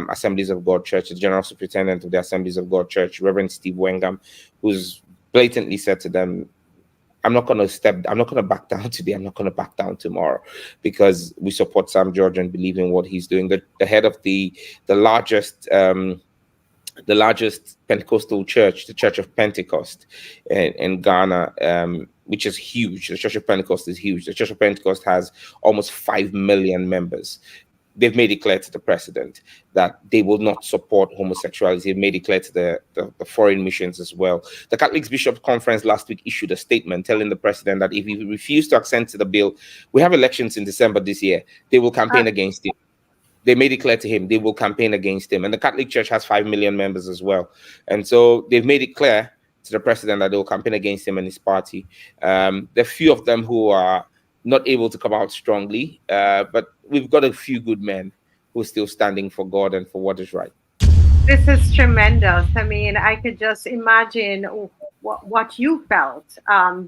Assemblies of God Church, the general superintendent of the Assemblies of God Church, Reverend Steve Wengham, who's blatantly said to them, I'm not going to back down today. I'm not going to back down tomorrow, because we support Sam George and believe in what he's doing. The head of the largest Pentecostal church, the Church of Pentecost in Ghana, which is huge. The Church of Pentecost is huge. The Church of Pentecost has almost 5 million members. They've made it clear to the president that they will not support homosexuality. They've made it clear to the foreign missions as well. The Catholic Bishops' Conference last week issued a statement telling the president that if he refused to accede to the bill, we have elections in December this year, they will campaign against him. They made it clear to him they will campaign against him. And the Catholic Church has 5 million members as well. And so they've made it clear to the president that they will campaign against him and his party. There are few of them who are not able to come out strongly, but we've got a few good men who are still standing for God and for what is right. This is tremendous. I mean, I could just imagine what you felt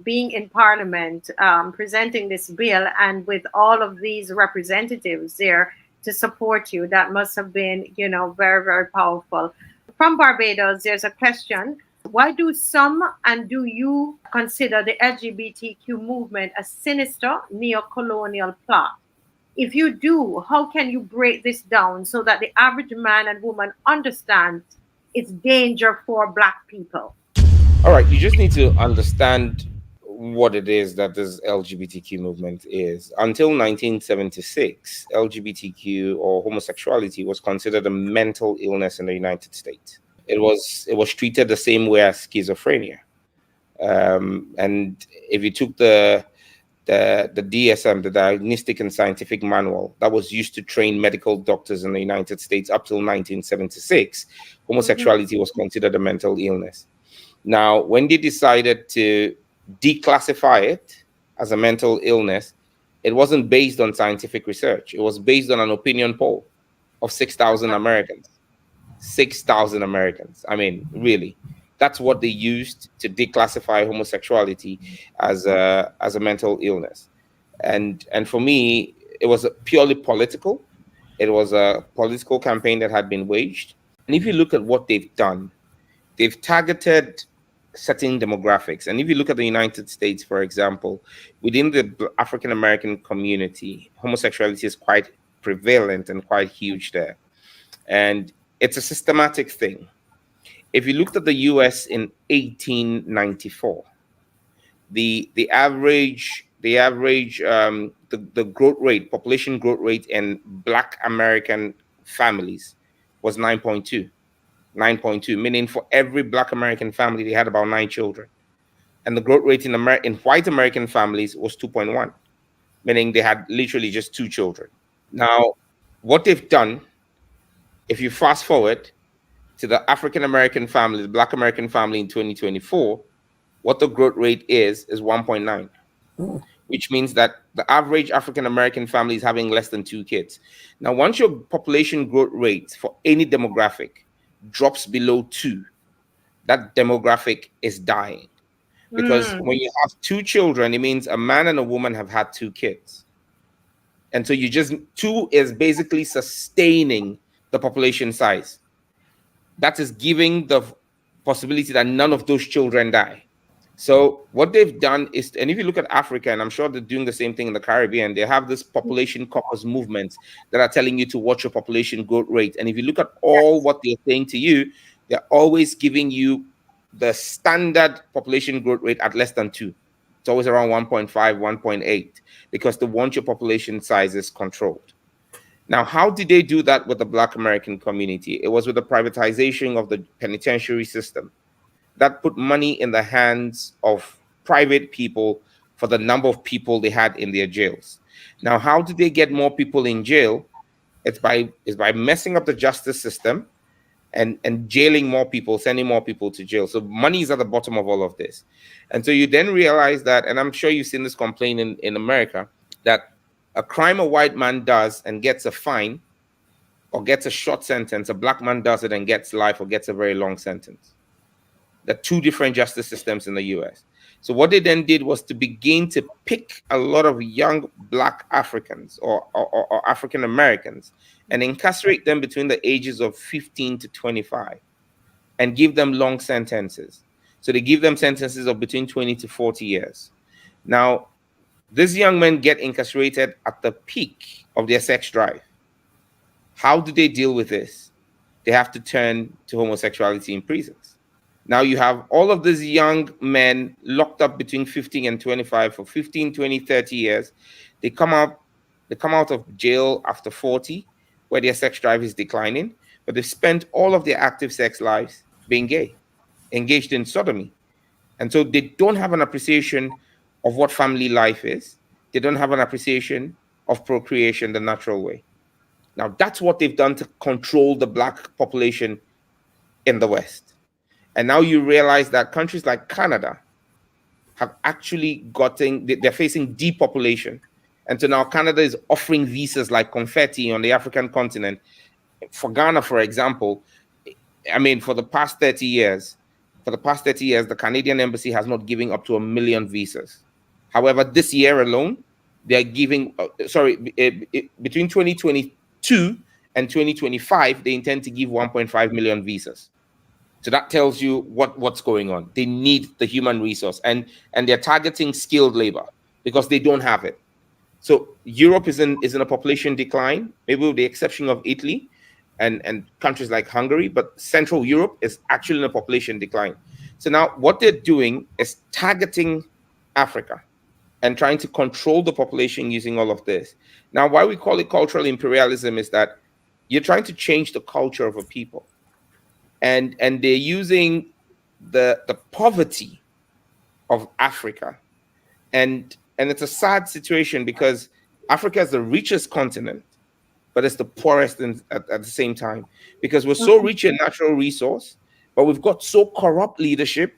being in Parliament, presenting this bill, and with all of these representatives there to support you. That must have been, very, very powerful. From Barbados, there's a question. Why do some, and do you consider the LGBTQ movement a sinister neo-colonial plot? If you do, how can you break this down so that the average man and woman understands its danger for Black people? All right, you just need to understand what it is that this LGBTQ movement is. Until 1976, LGBTQ or homosexuality was considered a mental illness in the United States. It was treated the same way as schizophrenia. And if you took the DSM, the Diagnostic and Scientific Manual, that was used to train medical doctors in the United States up till 1976, homosexuality was considered a mental illness. Now, when they decided to declassify it as a mental illness, it wasn't based on scientific research. It was based on an opinion poll of 6,000 Americans. 6,000 Americans. I mean, really, that's what they used to declassify homosexuality as a mental illness. And for me, it was purely political. It was a political campaign that had been waged. And if you look at what they've done, they've targeted certain demographics. And if you look at the United States, for example, within the African American community, homosexuality is quite prevalent and quite huge there. And it's a systematic thing. If you looked at the US in 1894, the growth rate, population growth rate in Black American families was 9.2. 9.2, meaning for every Black American family, they had about 9 children. And the growth rate in white American families was 2.1, meaning they had literally just 2 children. Now, what they've done, if you fast forward to the African American family, the Black American family in 2024, what the growth rate is 1.9, which means that the average African American family is having less than 2 kids. Now, once your population growth rate for any demographic drops below 2, that demographic is dying. Because when you have 2 children, it means a man and a woman have had 2 kids. And so 2 is basically sustaining the population size. That is giving the possibility that none of those children die. So what they've done is, and if you look at Africa, and I'm sure they're doing the same thing in the Caribbean, they have this population caucus movements that are telling you to watch your population growth rate. And if you look at all what they're saying to you, they're always giving you the standard population growth rate at less than 2. It's always around 1.5, 1.8, because they want your population sizes controlled. Now, how did they do that with the Black American community? It was with the privatization of the penitentiary system that put money in the hands of private people for the number of people they had in their jails. Now, how did they get more people in jail? It's by messing up the justice system and jailing more people, sending more people to jail. So money is at the bottom of all of this. And so you then realize that, and I'm sure you've seen this complaint in America, that a crime a white man does and gets a fine or gets a short sentence, a black man does it and gets life or gets a very long sentence. The two different justice systems in the US. So what they then did was to begin to pick a lot of young Black Africans or African Americans and incarcerate them between the ages of 15 to 25 and give them long sentences. So they give them sentences of between 20 to 40 years. Now, these young men get incarcerated at the peak of their sex drive. How do they deal with this? They have to turn to homosexuality in prisons. Now you have all of these young men locked up between 15 and 25 for 15, 20, 30 years. They come out of jail after 40, where their sex drive is declining, but they've spent all of their active sex lives being gay, engaged in sodomy. And so they don't have an appreciation of what family life is. They don't have an appreciation of procreation the natural way. Now that's what they've done to control the Black population in the West. And now you realize that countries like Canada have actually they're facing depopulation. And so now Canada is offering visas like confetti on the African continent. For Ghana, for example, I mean, for the past 30 years, the Canadian embassy has not given up to 1 million visas. However, this year alone, they're giving, between 2022 and 2025, they intend to give 1.5 million visas. So that tells you what's going on. They need the human resource, and they're targeting skilled labor because they don't have it. So Europe is in a population decline, maybe with the exception of Italy and countries like Hungary, but Central Europe is actually in a population decline. So now what they're doing is targeting Africa and trying to control the population using all of this. Now, why we call it cultural imperialism is that you're trying to change the culture of a people. And they're using the poverty of Africa. And it's a sad situation because Africa is the richest continent, but it's the poorest at the same time, because we're so rich in natural resource, but we've got so corrupt leadership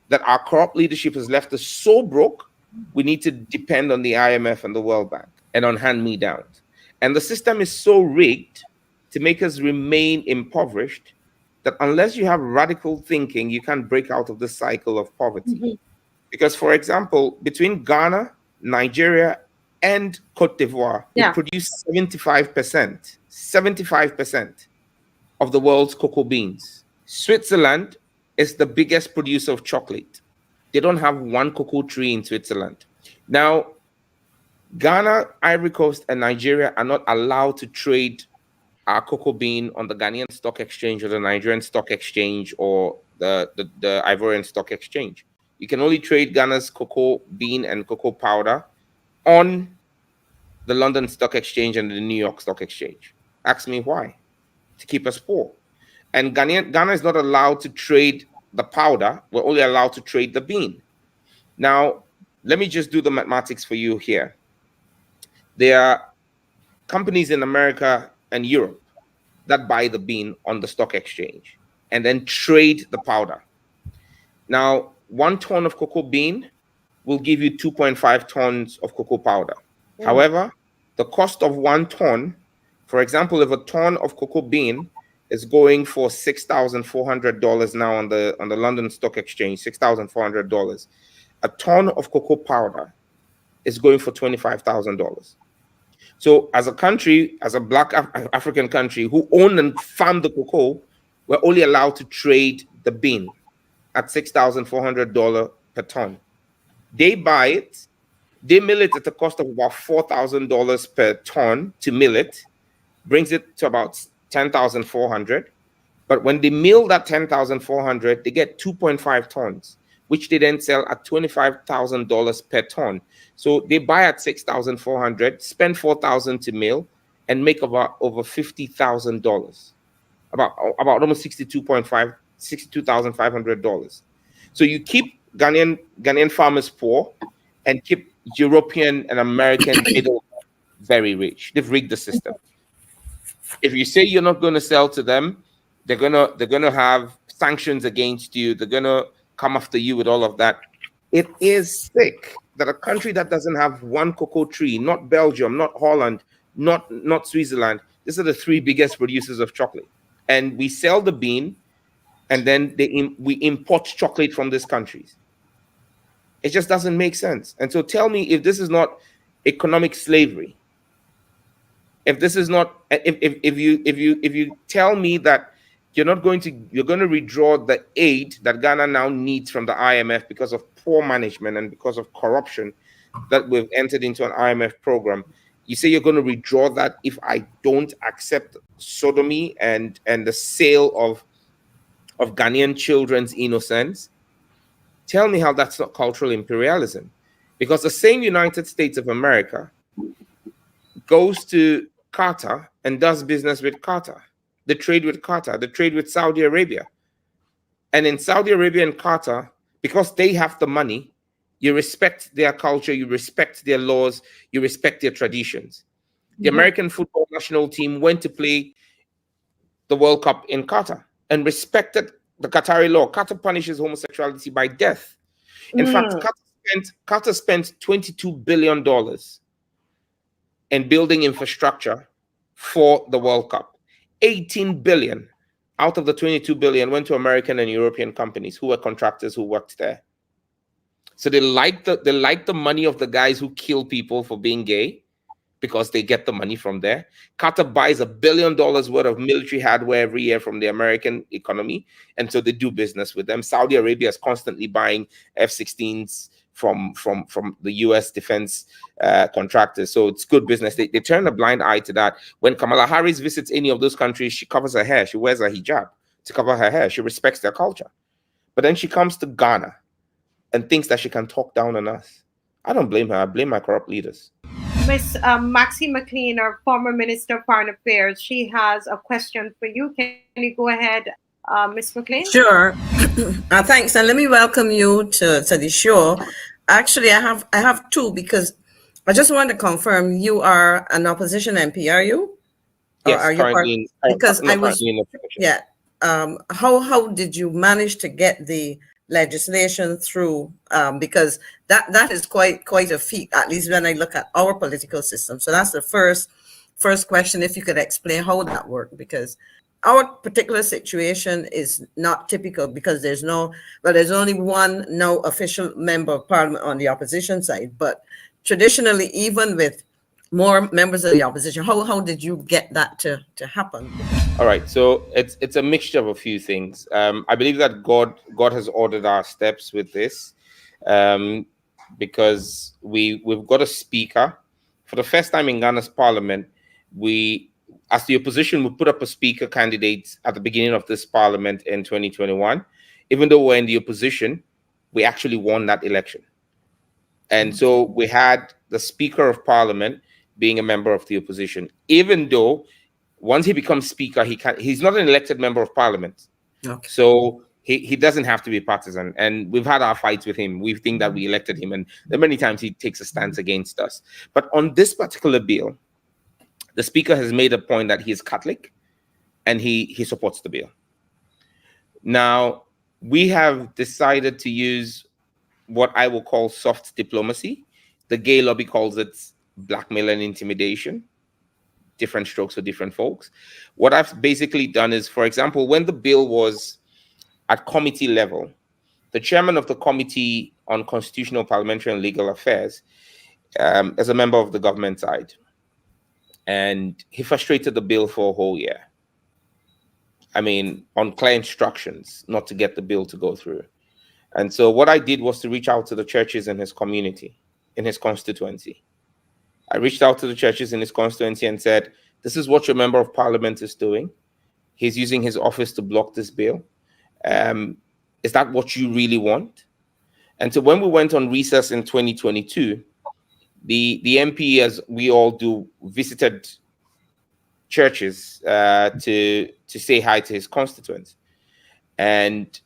that our corrupt leadership has left us so broke, we need to depend on the IMF and the World Bank and on hand-me-downs. And the system is so rigged to make us remain impoverished that unless you have radical thinking, you can't break out of this cycle of poverty. Because, for example, between Ghana, Nigeria, and Cote d'Ivoire, we produce 75% of the world's cocoa beans. Switzerland is the biggest producer of chocolate. They don't have one cocoa tree in Switzerland. Now, Ghana, Ivory Coast, and Nigeria are not allowed to trade our cocoa bean on the Ghanaian Stock Exchange or the Nigerian Stock Exchange or the Ivorian Stock Exchange. You can only trade Ghana's cocoa bean and cocoa powder on the London Stock Exchange and the New York Stock Exchange. Ask me why. To keep us poor. And Ghana is not allowed to trade the powder. We're only allowed to trade the bean. Now, let me just do the mathematics for you here. There are companies in America and Europe that buy the bean on the stock exchange and then trade the powder. Now, 1 ton of cocoa bean will give you 2.5 tons of cocoa powder. However, the cost of 1 ton, for example, if a ton of cocoa bean is going for $6,400 now on the London Stock Exchange, $6,400, a ton of cocoa powder is going for $25,000. So as a country, as a Black African country who own and farm the cocoa, we're only allowed to trade the bean at $6,400 per ton. They buy it, they mill it at a cost of about $4,000 per ton to mill it, brings it to about 10,400. But when they mill that 10,400, they get 2.5 tons, which they then sell at $25,000 per ton. So they buy at 6,400, spend 4,000 to mill, and make about over $50,000, about almost $62,500. So you keep Ghanaian farmers poor, and keep European and American middle very rich. They've rigged the system. If you say you're not going to sell to them, they're gonna have sanctions against you. They're gonna come after you with all of that. It is sick that a country that doesn't have one cocoa tree, not Belgium, not Holland, not Switzerland, these are the three biggest producers of chocolate, and we sell the bean, and then we import chocolate from these countries. It just doesn't make sense. And so tell me if this is not economic slavery. If this is not, if you tell me that you're going to withdraw the aid that Ghana now needs from the IMF because of poor management and because of corruption, that we've entered into an IMF program, you say you're going to withdraw that if I don't accept sodomy and the sale of Ghanaian children's innocence. Tell me how that's not cultural imperialism. Because the same United States of America goes to Qatar and does business with Qatar. The trade with Qatar, the trade with Saudi Arabia. And in Saudi Arabia and Qatar, because they have the money, you respect their culture, you respect their laws, you respect their traditions. The American football national team went to play the World Cup in Qatar and respected the Qatari law. Qatar punishes homosexuality by death. In fact, Qatar spent $22 billion in building infrastructure for the World Cup. 18 billion out of the 22 billion went to American and European companies who were contractors who worked there. So they like the money of the guys who kill people for being gay, because they get the money from there. Qatar buys $1 billion worth of military hardware every year from the American economy, and so they do business with them. Saudi Arabia is constantly buying F-16s from the U.S. defense contractors, so it's good business. They turn a blind eye to that. When Kamala Harris visits any of those countries, she covers her hair. She wears a hijab to cover her hair. She respects their culture. But then she comes to Ghana and thinks that she can talk down on us. I don't blame her. I blame my corrupt leaders. Miss Maxine McLean, our former Minister of Foreign Affairs, she has a question for you. Can you go ahead, Miss McLean? Sure. Thanks, and let me welcome you to the show. Actually, I have two, because I just want to confirm you are an opposition MP, are you? Yes, or are you because I was yeah. How did you manage to get the legislation through? Because that is quite a feat, at least when I look at our political system. So that's the first question, if you could explain how that worked, because our particular situation is not typical, because there's only one now official member of parliament on the opposition side. But traditionally, even with more members of the opposition, how did you get that to happen? All right, so it's a mixture of a few things. I believe that God has ordered our steps with this, because we've got a speaker. For the first time in Ghana's parliament, as the opposition, we put up a speaker candidate at the beginning of this parliament in 2021. Even though we're in the opposition, we actually won that election. And so we had the Speaker of Parliament being a member of the opposition, even though once he becomes Speaker, he's not an elected member of Parliament. Okay. So he doesn't have to be partisan. And we've had our fights with him. We think that we elected him, and many times he takes a stance against us. But on this particular bill, the Speaker has made a point that he is Catholic and he supports the bill. Now, we have decided to use what I will call soft diplomacy. The gay lobby calls it blackmail and intimidation. Different strokes for different folks. What I've basically done is, for example, when the bill was at committee level, the chairman of the Committee on Constitutional, Parliamentary and Legal Affairs is a member of the government side. And he frustrated the bill for a whole year. I mean, on clear instructions not to get the bill to go through. And so what I did was to reach out to the churches in his community, in his constituency. I reached out to the churches in his constituency and said, this is what your member of parliament is doing. He's using his office to block this bill. Is that what you really want? And so when we went on recess in 2022, the MP, as we all do, visited churches to say hi to his constituents. And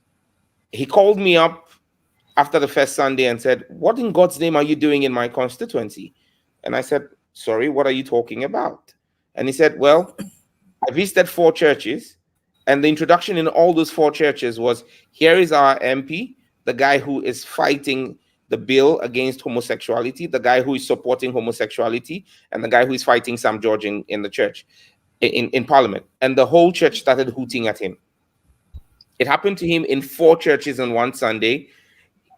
he called me up after the first Sunday and said, what in God's name are you doing in my constituency? And I said, sorry, what are you talking about? And he said, well, I visited 4 churches, and the introduction in all those 4 churches was, here is our MP, the guy who is fighting the bill against homosexuality, the guy who is supporting homosexuality, and the guy who is fighting Sam George in the church, in Parliament. And the whole church started hooting at him. It happened to him in 4 churches on one Sunday.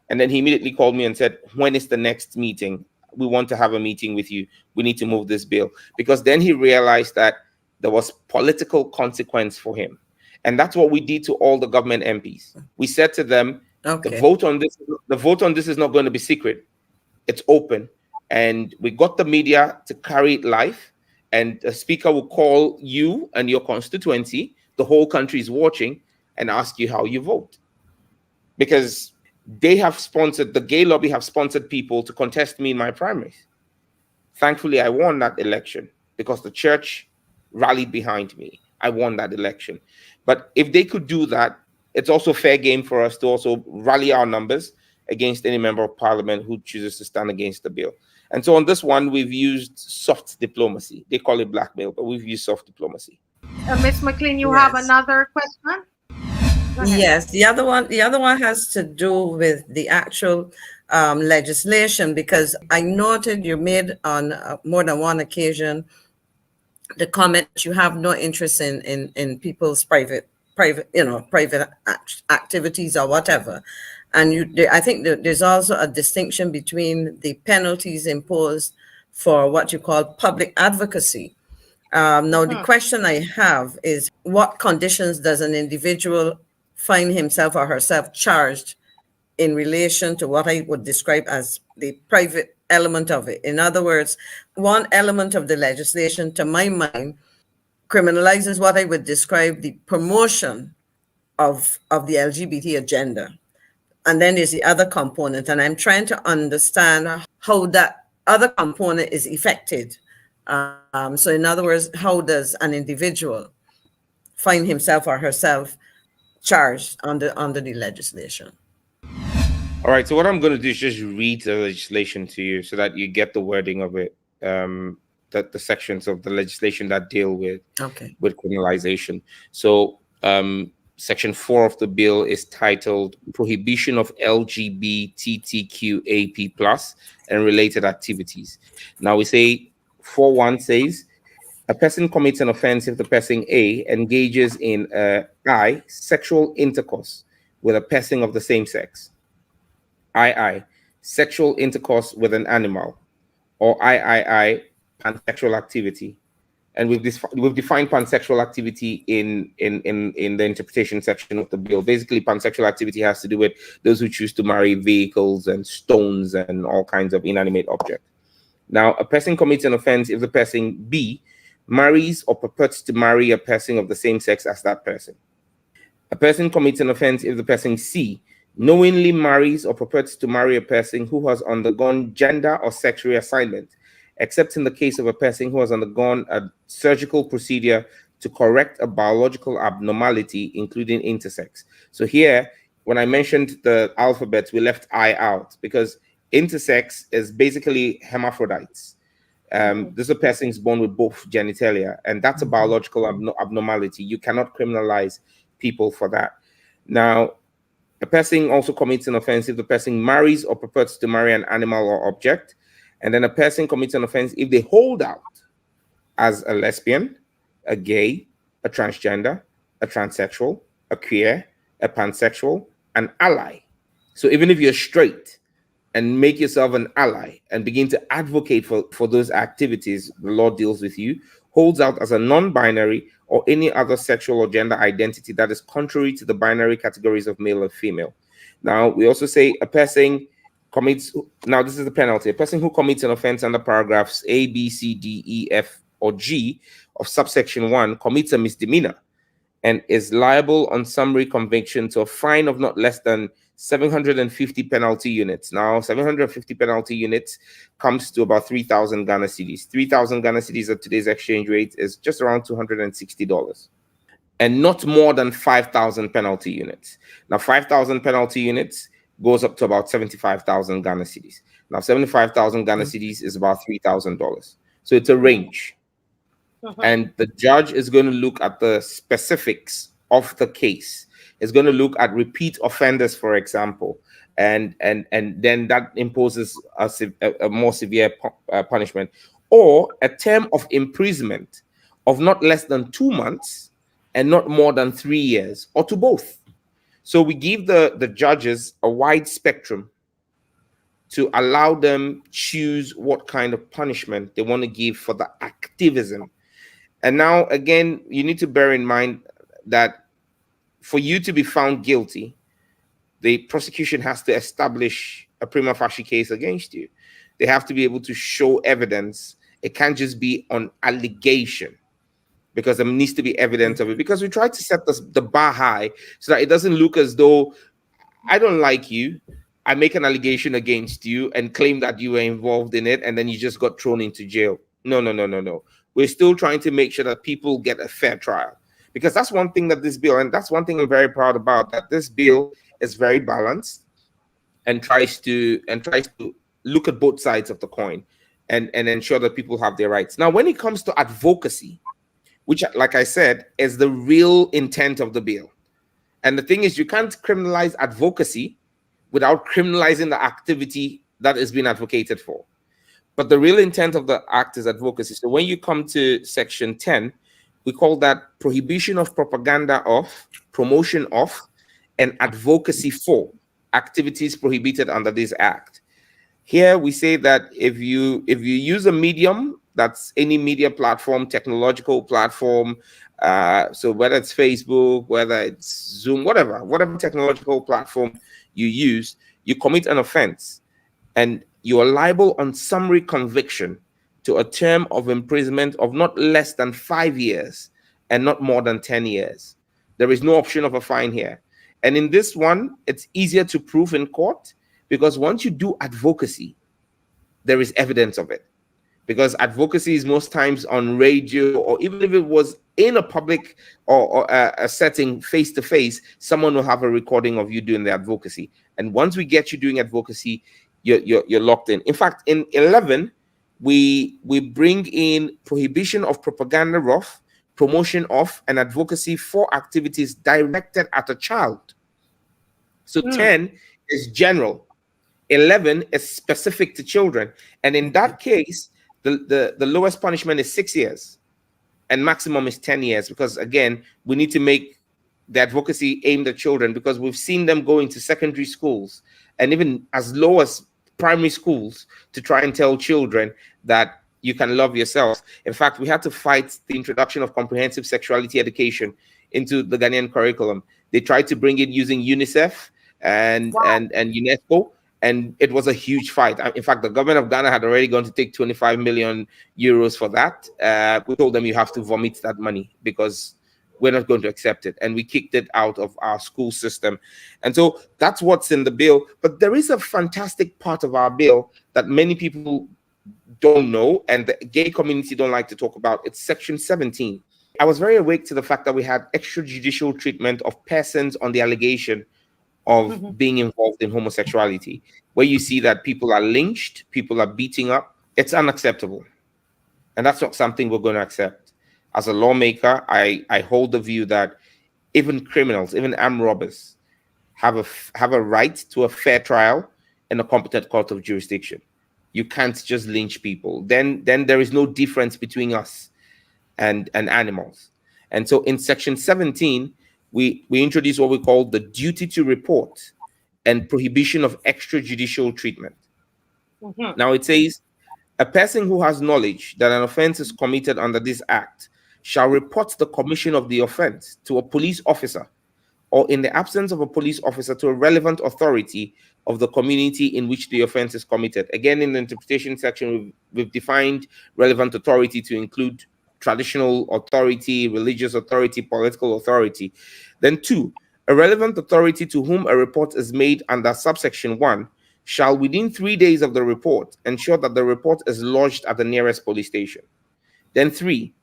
And then he immediately called me and said, when is the next meeting? We want to have a meeting with you. We need to move this bill. Because then he realized that there was political consequence for him. And that's what we did to all the government MPs. We said to them, the vote on this is not going to be secret. It's open. And we got the media to carry it live. And the speaker will call you and your constituency, the whole country is watching, and ask you how you vote. Because they have sponsored, the gay lobby have sponsored people to contest me in my primaries. Thankfully, I won that election because the church rallied behind me. I won that election. But if they could do that, it's also fair game for us to also rally our numbers against any member of parliament who chooses to stand against the bill. And so on this one, we've used soft diplomacy. They call it blackmail, but we've used soft diplomacy. Ms. McLean, you have another question? Yes, the other one has to do with the actual legislation, because I noted you made on more than one occasion the comment that you have no interest in people's private activities or whatever. And I think that there's also a distinction between the penalties imposed for what you call public advocacy. Now, the question I have is, what conditions does an individual find himself or herself charged in relation to what I would describe as the private element of it? In other words, one element of the legislation, to my mind, criminalizes what I would describe the promotion of the LGBT agenda. And then there's the other component, and I'm trying to understand how that other component is affected. So in other words, how does an individual find himself or herself charged under the legislation? All right, so what I'm going to do is just read the legislation to you so that you get the wording of it, that the sections of the legislation that deal with criminalization. So Section 4 of the bill is titled Prohibition of LGBTQAP+ and Related Activities. Now we say 4.1 says, a person commits an offense if the person A engages in I, sexual intercourse with a person of the same sex. II, sexual intercourse with an animal. Or III, pansexual activity. And we've defined pansexual activity in the interpretation section of the bill. Basically, pansexual activity has to do with those who choose to marry vehicles and stones and all kinds of inanimate objects. Now, a person commits an offense if the person B marries or purports to marry a person of the same sex as that person. A person commits an offense if the person C knowingly marries or purports to marry a person who has undergone gender or sex reassignment, except in the case of a person who has undergone a surgical procedure to correct a biological abnormality, including intersex. So here, when I mentioned the alphabet, we left I out because intersex is basically hermaphrodites. This person is born with both genitalia, and that's a biological abnormality. You cannot criminalize people for that. Now, a person also commits an offense if the person marries or purports to marry an animal or object. And then a person commits an offense if they hold out as a lesbian, a gay, a transgender, a transsexual, a queer, a pansexual, an ally. So even if you're straight and make yourself an ally and begin to advocate for those activities, the law deals with you. holds out as a non-binary or any other sexual or gender identity that is contrary to the binary categories of male or female. Now, we also say a person commits, now this is the penalty, a person who commits an offense under paragraphs A, B, C, D, E, F, or G of subsection 1 commits a misdemeanor and is liable on summary conviction to a fine of not less than 750 penalty units. Now, 750 penalty units comes to about 3,000 Ghana cedis. 3,000 Ghana cedis at today's exchange rate is just around $260. And not more than 5,000 penalty units. Now, 5,000 penalty units goes up to about 75,000 Ghana cedis. Now, 75,000 Ghana cedis is about $3,000. So it's a range. And the judge is going to look at the specifics of the case. It's going to look at repeat offenders, for example, and then that imposes a more severe punishment, or a term of imprisonment of not less than 2 months and not more than 3 years, or to both. So we give the judges a wide spectrum to allow them choose what kind of punishment they want to give for the activism. And now, again, you need to bear in mind that for you to be found guilty, the prosecution has to establish a prima facie case against you. They have to be able to show evidence. It can't just be on allegation, because there needs to be evidence of it. Because we try to set the bar high so that it doesn't look as though I don't like you, I make an allegation against you and claim that you were involved in it, and then you just got thrown into jail. No, no, no, no, no. We're still trying to make sure that people get a fair trial, because that's one thing that this bill, and that's one thing I'm very proud about, that this bill is very balanced and tries to look at both sides of the coin and ensure that people have their rights. Now, when it comes to advocacy, which, like I said, is the real intent of the bill. And the thing is, you can't criminalize advocacy without criminalizing the activity that is being advocated for. But the real intent of the act is advocacy. So when you come to section 10, we call that prohibition of propaganda of, promotion of, and advocacy for activities prohibited under this act. Here we say that if you use a medium, that's any media platform, technological platform, so whether it's Facebook, whether it's Zoom, whatever technological platform you use, you commit an offense, and you are liable on summary conviction to a term of imprisonment of not less than 5 years and not more than 10 years. There is no option of a fine here. And in this one, it's easier to prove in court, because once you do advocacy, there is evidence of it. Because advocacy is most times on radio, or even if it was in a public or a setting face to face, someone will have a recording of you doing the advocacy. And once we get you doing advocacy, you're locked in. In fact, in 11, we bring in prohibition of propaganda of, promotion of, and advocacy for activities directed at a child. So 10 is general, 11 is specific to children, and in that case, the lowest punishment is 6 years, and maximum is 10 years. Because again, we need to make the advocacy aimed at children, because we've seen them go into secondary schools and even as low as primary schools to try and tell children that you can love yourselves. In fact, we had to fight the introduction of comprehensive sexuality education into the Ghanaian curriculum. They tried to bring it using UNICEF and UNESCO, and it was a huge fight. In fact, the government of Ghana had already gone to take 25 million euros for that. We told them you have to vomit that money, because we're not going to accept it. And we kicked it out of our school system. And so that's what's in the bill. But there is a fantastic part of our bill that many people don't know, and the gay community don't like to talk about. It's section 17. I was very awake to the fact that we had extrajudicial treatment of persons on the allegation of being involved in homosexuality, where you see that people are lynched, people are beating up. It's unacceptable. And that's not something we're going to accept. As a lawmaker, I hold the view that even criminals, even armed robbers, have a right to a fair trial in a competent court of jurisdiction. You can't just lynch people. Then there is no difference between us and animals. And so in section 17, we introduce what we call the duty to report and prohibition of extrajudicial treatment. Now it says A person who has knowledge that an offense is committed under this act shall report the commission of the offense to a police officer, or in the absence of a police officer, to a relevant authority of the community in which the offense is committed. Again, in the interpretation section, we've defined relevant authority to include traditional authority, religious authority, political authority. Then 2, a relevant authority to whom a report is made under subsection 1 shall within 3 days of the report ensure that the report is lodged at the nearest police station. Then 3,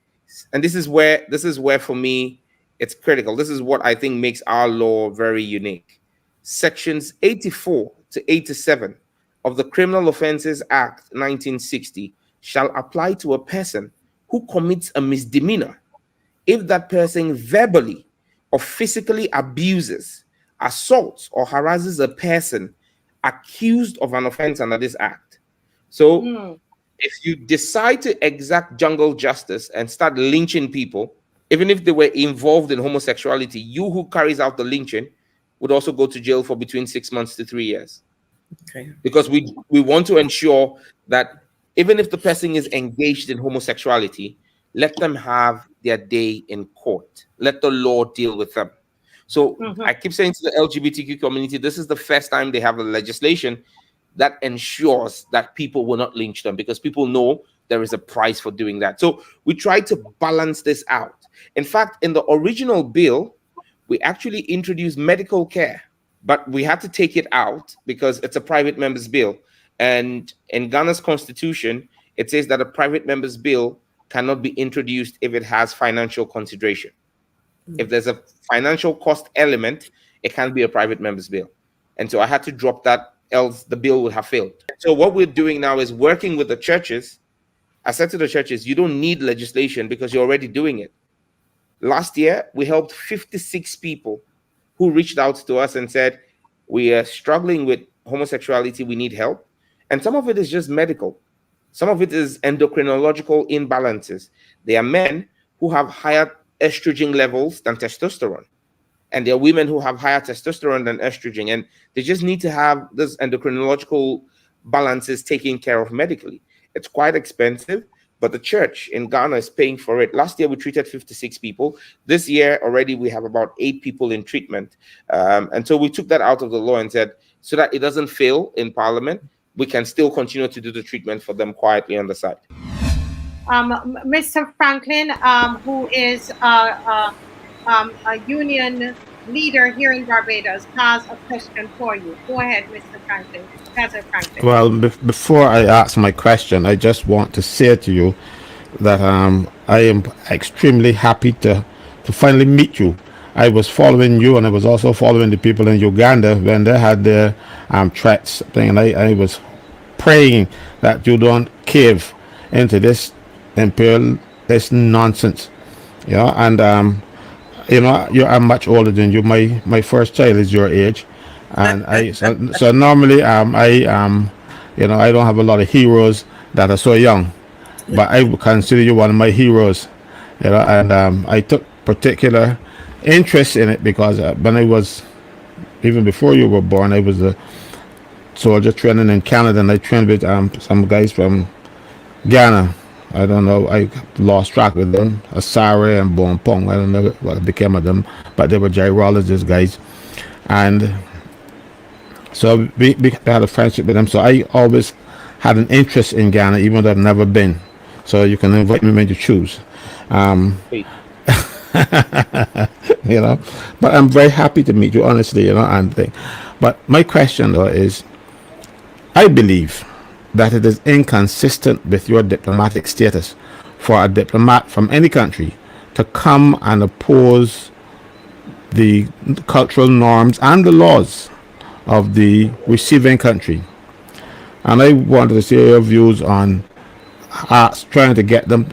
and this is where for me it's critical. This is what I think makes our law very unique. Sections 84 to 87 of the Criminal Offences Act 1960 shall apply to a person who commits a misdemeanor if that person verbally or physically abuses, assaults, or harasses a person accused of an offense under this act. So if you decide to exact jungle justice and start lynching people, even if they were involved in homosexuality, you who carries out the lynching would also go to jail for between 6 months to 3 years. Okay. Because we want to ensure that even if the person is engaged in homosexuality, let them have their day in court. Let the law deal with them. So I keep saying to the LGBTQ community, this is the first time they have a legislation that ensures that people will not lynch them, because people know there is a price for doing that. So we try to balance this out. In fact, in the original bill, we actually introduced medical care, but we had to take it out because it's a private member's bill. And in Ghana's constitution, it says that a private member's bill cannot be introduced if it has financial consideration. If there's a financial cost element, it can't be a private member's bill. And so I had to drop that, else the bill would have failed. So what we're doing now is working with the churches. I said to the churches, you don't need legislation because you're already doing it. Last year, we helped 56 people who reached out to us and said, we are struggling with homosexuality, we need help. And some of it is just medical. Some of it is endocrinological imbalances. There are men who have higher estrogen levels than testosterone. And there are women who have higher testosterone than estrogen. And they just need to have this endocrinological balances taken care of medically. It's quite expensive, but the church in Ghana is paying for it. Last year, we treated 56 people. This year, already, we have about 8 people in treatment. And so we took that out of the law and said, so that it doesn't fail in Parliament, we can still continue to do the treatment for them quietly on the side. Mr. Franklin, who is a union leader here in Barbados, has a question for you. Go ahead, Mr. Franklin. Professor Franklin. Well, before I ask my question, I just want to say to you that I am extremely happy to finally meet you. I was following you, and I was also following the people in Uganda when they had their threats thing, and I was praying that you don't cave into this imperialist nonsense, and I'm much older than you. My first child is your age, and so normally I don't have a lot of heroes that are so young, but I would consider you one of my heroes, and I took particular interest in it because when I was, even before you were born, I was a soldier training in Canada, and I trained with some guys from Ghana. I don't know, I lost track with them, Asare and Bompong. I don't know what became of them, but they were gyrologist guys. And so we had a friendship with them. So I always had an interest in Ghana, even though I've never been. So you can invite me when you choose. But I'm very happy to meet you, honestly, but my question though is, I believe that it is inconsistent with your diplomatic status for a diplomat from any country to come and oppose the cultural norms and the laws of the receiving country. And I wanted to see your views on trying to get them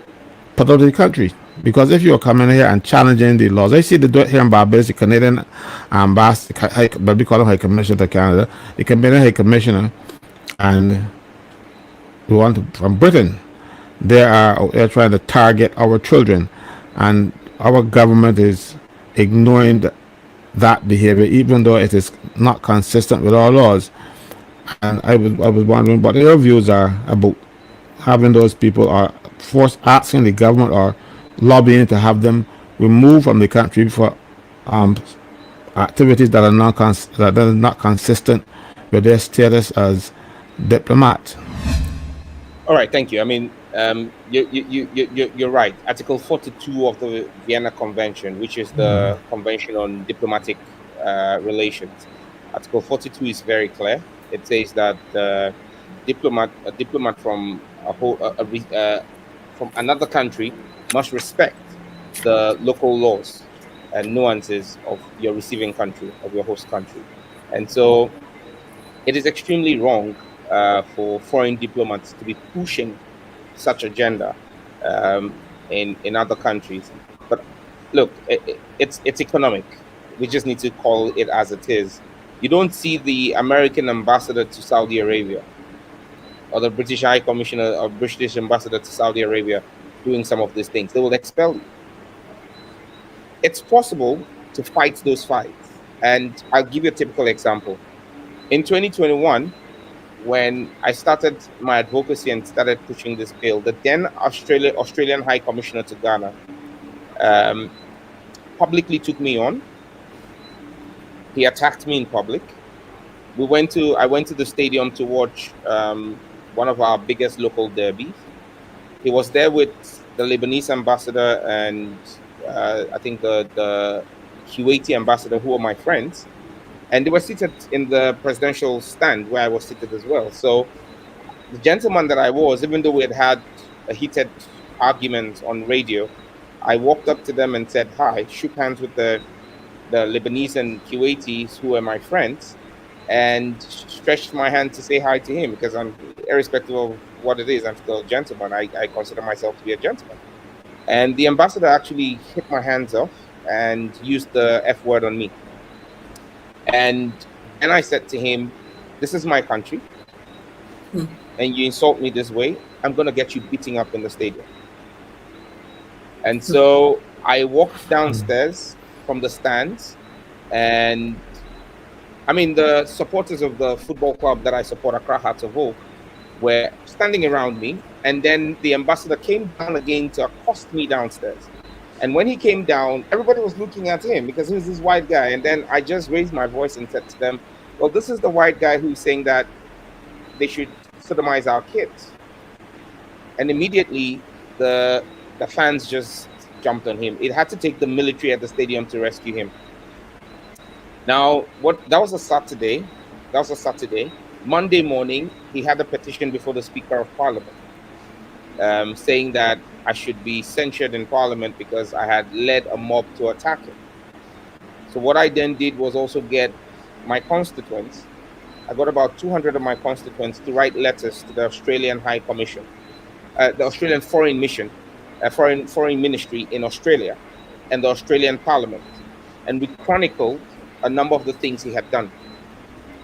put out of the country. Because if you're coming here and challenging the laws, I see they do it here in Barbados, the Canadian ambassador, but we call him High Commissioner to Canada, the Canadian High Commissioner, and we want to, from Britain, they're trying to target our children, and our government is ignoring that behavior, even though it is not consistent with our laws. And I was wondering what your views are about having those people or force asking the government or lobbying to have them removed from the country for um, activities that are that are not consistent with their status as diplomat. All right, thank you. I mean, you're right. Article 42 of the Vienna Convention, which is the Convention on Diplomatic Relations. Article 42 is very clear. It says that a diplomat from from another country must respect the local laws and nuances of your receiving country, of your host country. And so it is extremely wrong for foreign diplomats to be pushing such agenda in other countries. But look, it's economic. We just need to call it as it is. You don't see the American ambassador to Saudi Arabia or the British High Commissioner or British ambassador to Saudi Arabia doing some of these things. They will expel you. It's possible to fight those fights. And I'll give you a typical example. In 2021, when I started my advocacy and started pushing this bill, the then Australian High Commissioner to Ghana um, publicly took me on. He attacked me in public. I went to the stadium to watch one of our biggest local derbies. He was there with the Lebanese ambassador and I think the Kuwaiti ambassador, who are my friends, and they were seated in the presidential stand where I was seated as well. So the gentleman that I was, even though we had a heated argument on radio, I walked up to them and said hi, shook hands with the Lebanese and Kuwaitis who were my friends, and stretched my hand to say hi to him because I'm, irrespective of what it is, I'm still a gentleman. I consider myself to be a gentleman. And the ambassador actually hit my hands off and used the F word on me. And then I said to him, "This is my country. And you insult me this way, I'm going to get you beating up in the stadium." And so I walked downstairs from the stands, and I mean, the supporters of the football club that I support, Accra Hearts of Oak, were standing around me. And then the ambassador came down again to accost me downstairs. And when he came down, everybody was looking at him because he was this white guy. And then I just raised my voice and said to them, "Well, this is the white guy who's saying that they should sodomize our kids." And immediately the fans just jumped on him. It had to take the military at the stadium to rescue him. Now, that was a Saturday. That was a Saturday. Monday morning, he had a petition before the Speaker of Parliament, saying that I should be censured in Parliament because I had led a mob to attack him. So what I then did was also get my constituents. I got about 200 of my constituents to write letters to the Australian High Commission, the Australian Foreign Mission, Foreign Ministry in Australia, and the Australian Parliament. And we chronicled a number of the things he had done.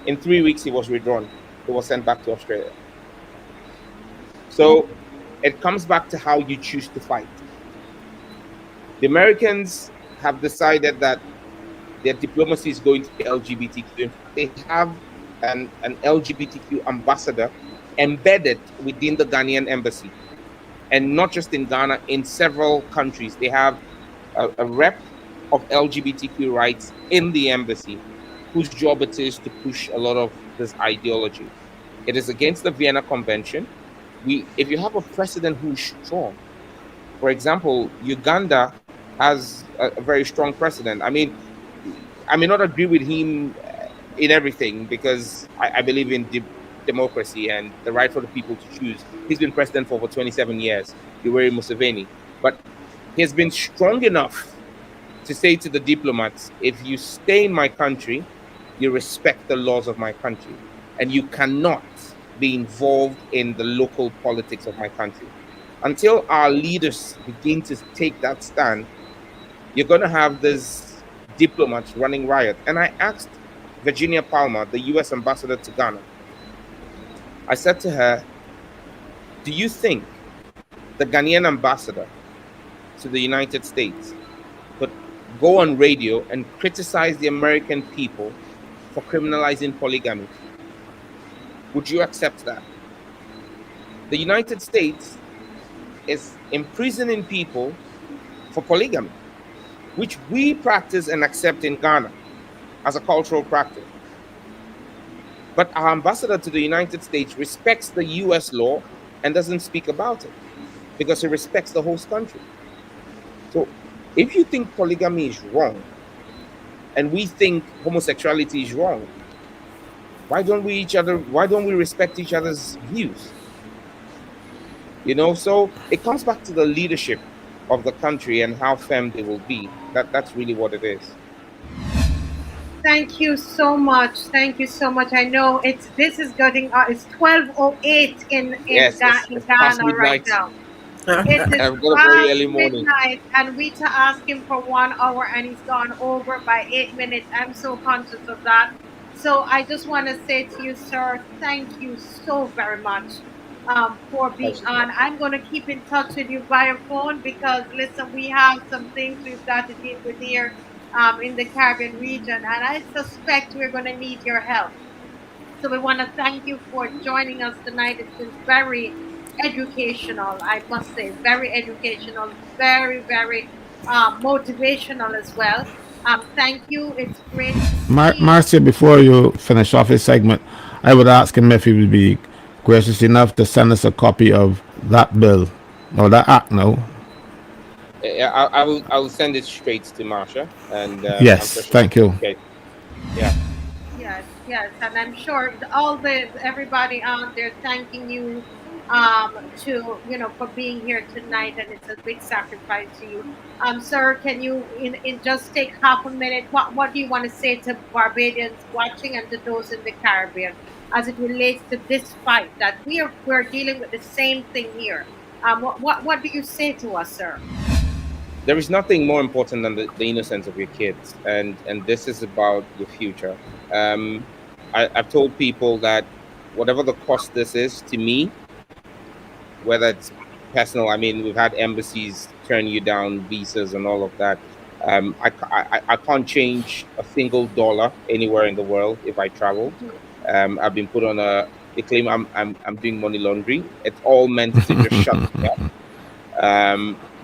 In 3 weeks, he was withdrawn. He was sent back to Australia. So it comes back to how you choose to fight. The Americans have decided that their diplomacy is going to be LGBTQ. In fact, they have an LGBTQ ambassador embedded within the Ghanaian embassy. And not just in Ghana, in several countries. They have a rep of LGBTQ rights in the embassy, whose job it is to push a lot of this ideology. It is against the Vienna Convention. If you have a president who is strong, for example, Uganda has a very strong president. I mean, I may not agree with him in everything because I believe in democracy and the right for the people to choose. He's been president for over 27 years, Yoweri Museveni. But he's been strong enough to say to the diplomats, if you stay in my country, you respect the laws of my country, and you cannot be involved in the local politics of my country. Until our leaders begin to take that stand, you're going to have these diplomats running riot. And I asked Virginia Palmer, the US ambassador to Ghana, I said to her, do you think the Ghanaian ambassador to the United States could go on radio and criticize the American people for criminalizing polygamy? Would you accept that? The United States is imprisoning people for polygamy, which we practice and accept in Ghana as a cultural practice. But our ambassador to the United States respects the US law and doesn't speak about it because he respects the host country. So if you think polygamy is wrong and we think homosexuality is wrong, why don't we respect each other's views? So it comes back to the leadership of the country and how firm they will be. That's really what it is. Thank you so much. Thank you so much. I know this is getting it's 12:08 Yes, in it's past Ghana right midnight. now. It is I've got a very past early morning. midnight, and we to ask him for 1 hour, and he's gone over by 8 minutes. I'm so conscious of that. So I just want to say to you, sir, thank you so very much for being Pleasure. on. I'm going to keep in touch with you via phone because, listen, we have some things we've got to deal with here in the Caribbean region, and I suspect we're going to need your help. So we want to thank you for joining us tonight. It's been very educational, I must say, very educational, very, very motivational as well. Thank you. It's great to see. Marcia, before you finish off his segment, I would ask him if he would be gracious enough to send us a copy of that bill or that act. No. I will send it straight to Marsha, and I'm sure Yes, she'll thank you. appreciate. Yeah. Yes, yes, and I'm sure everybody on there thanking you to for being here tonight, and it's a big sacrifice to you. Sir, can you in just take half a minute? What do you want to say to Barbadians watching and to those in the Caribbean as it relates to this fight that we're dealing with the same thing here? What do you say to us, sir? There is nothing more important than the innocence of your kids, and this is about your future. I've told people that whatever the cost this is to me, whether it's personal, I mean, we've had embassies turn you down, visas, and all of that. I can't change a single dollar anywhere in the world if I traveled. I've been put on they claim I'm doing money laundering. It's all meant to just shut me up.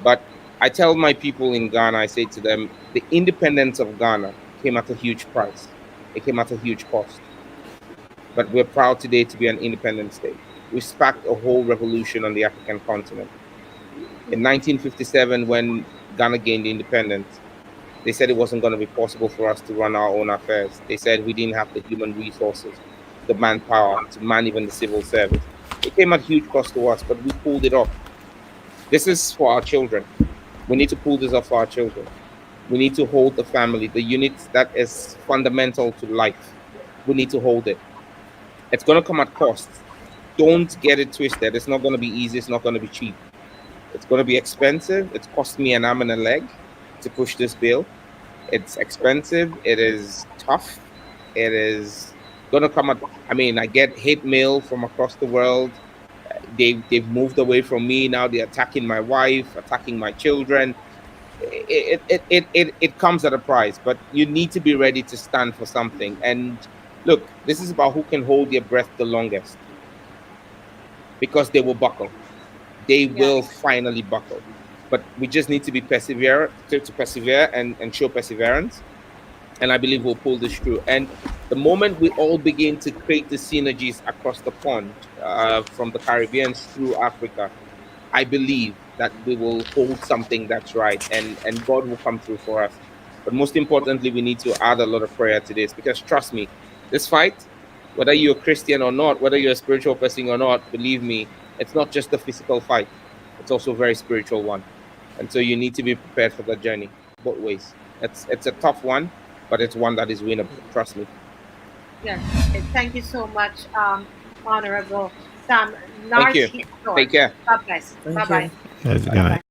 But I tell my people in Ghana, I say to them, the independence of Ghana came at a huge price. It came at a huge cost. But we're proud today to be an independent state. We sparked a whole revolution on the African continent. In 1957, when Ghana gained independence, they said it wasn't going to be possible for us to run our own affairs. They said we didn't have the human resources, the manpower to man even the civil service. It came at huge cost to us, but we pulled it off. This is for our children. We need to pull this off for our children. We need to hold the family, the unit that is fundamental to life. We need to hold it. It's going to come at costs. Don't get it twisted. It's not going to be easy. It's not going to be cheap. It's going to be expensive. It's cost me an arm and a leg to push this bill. It's expensive. It is tough. It is going to come at, I mean, I get hate mail from across the world. They've moved away from me. Now they're attacking my wife, attacking my children. It comes at a price, but you need to be ready to stand for something. And look, this is about who can hold their breath the longest, because they will buckle. They will finally buckle. But we just need to be to persevere and show perseverance. And I believe we'll pull this through. And the moment we all begin to create the synergies across the pond, from the Caribbean through Africa, I believe that we will hold something that's right, and God will come through for us. But most importantly, we need to add a lot of prayer to this, because trust me, this fight, whether you're a Christian or not, whether you're a spiritual person or not, believe me, it's not just a physical fight. It's also a very spiritual one. And so you need to be prepared for the journey both ways. It's a tough one, but it's one that is winnable. Trust me. Yes. Thank you so much, Honorable Sam. Thank you. Take care. God bless. Bye bye. Good night.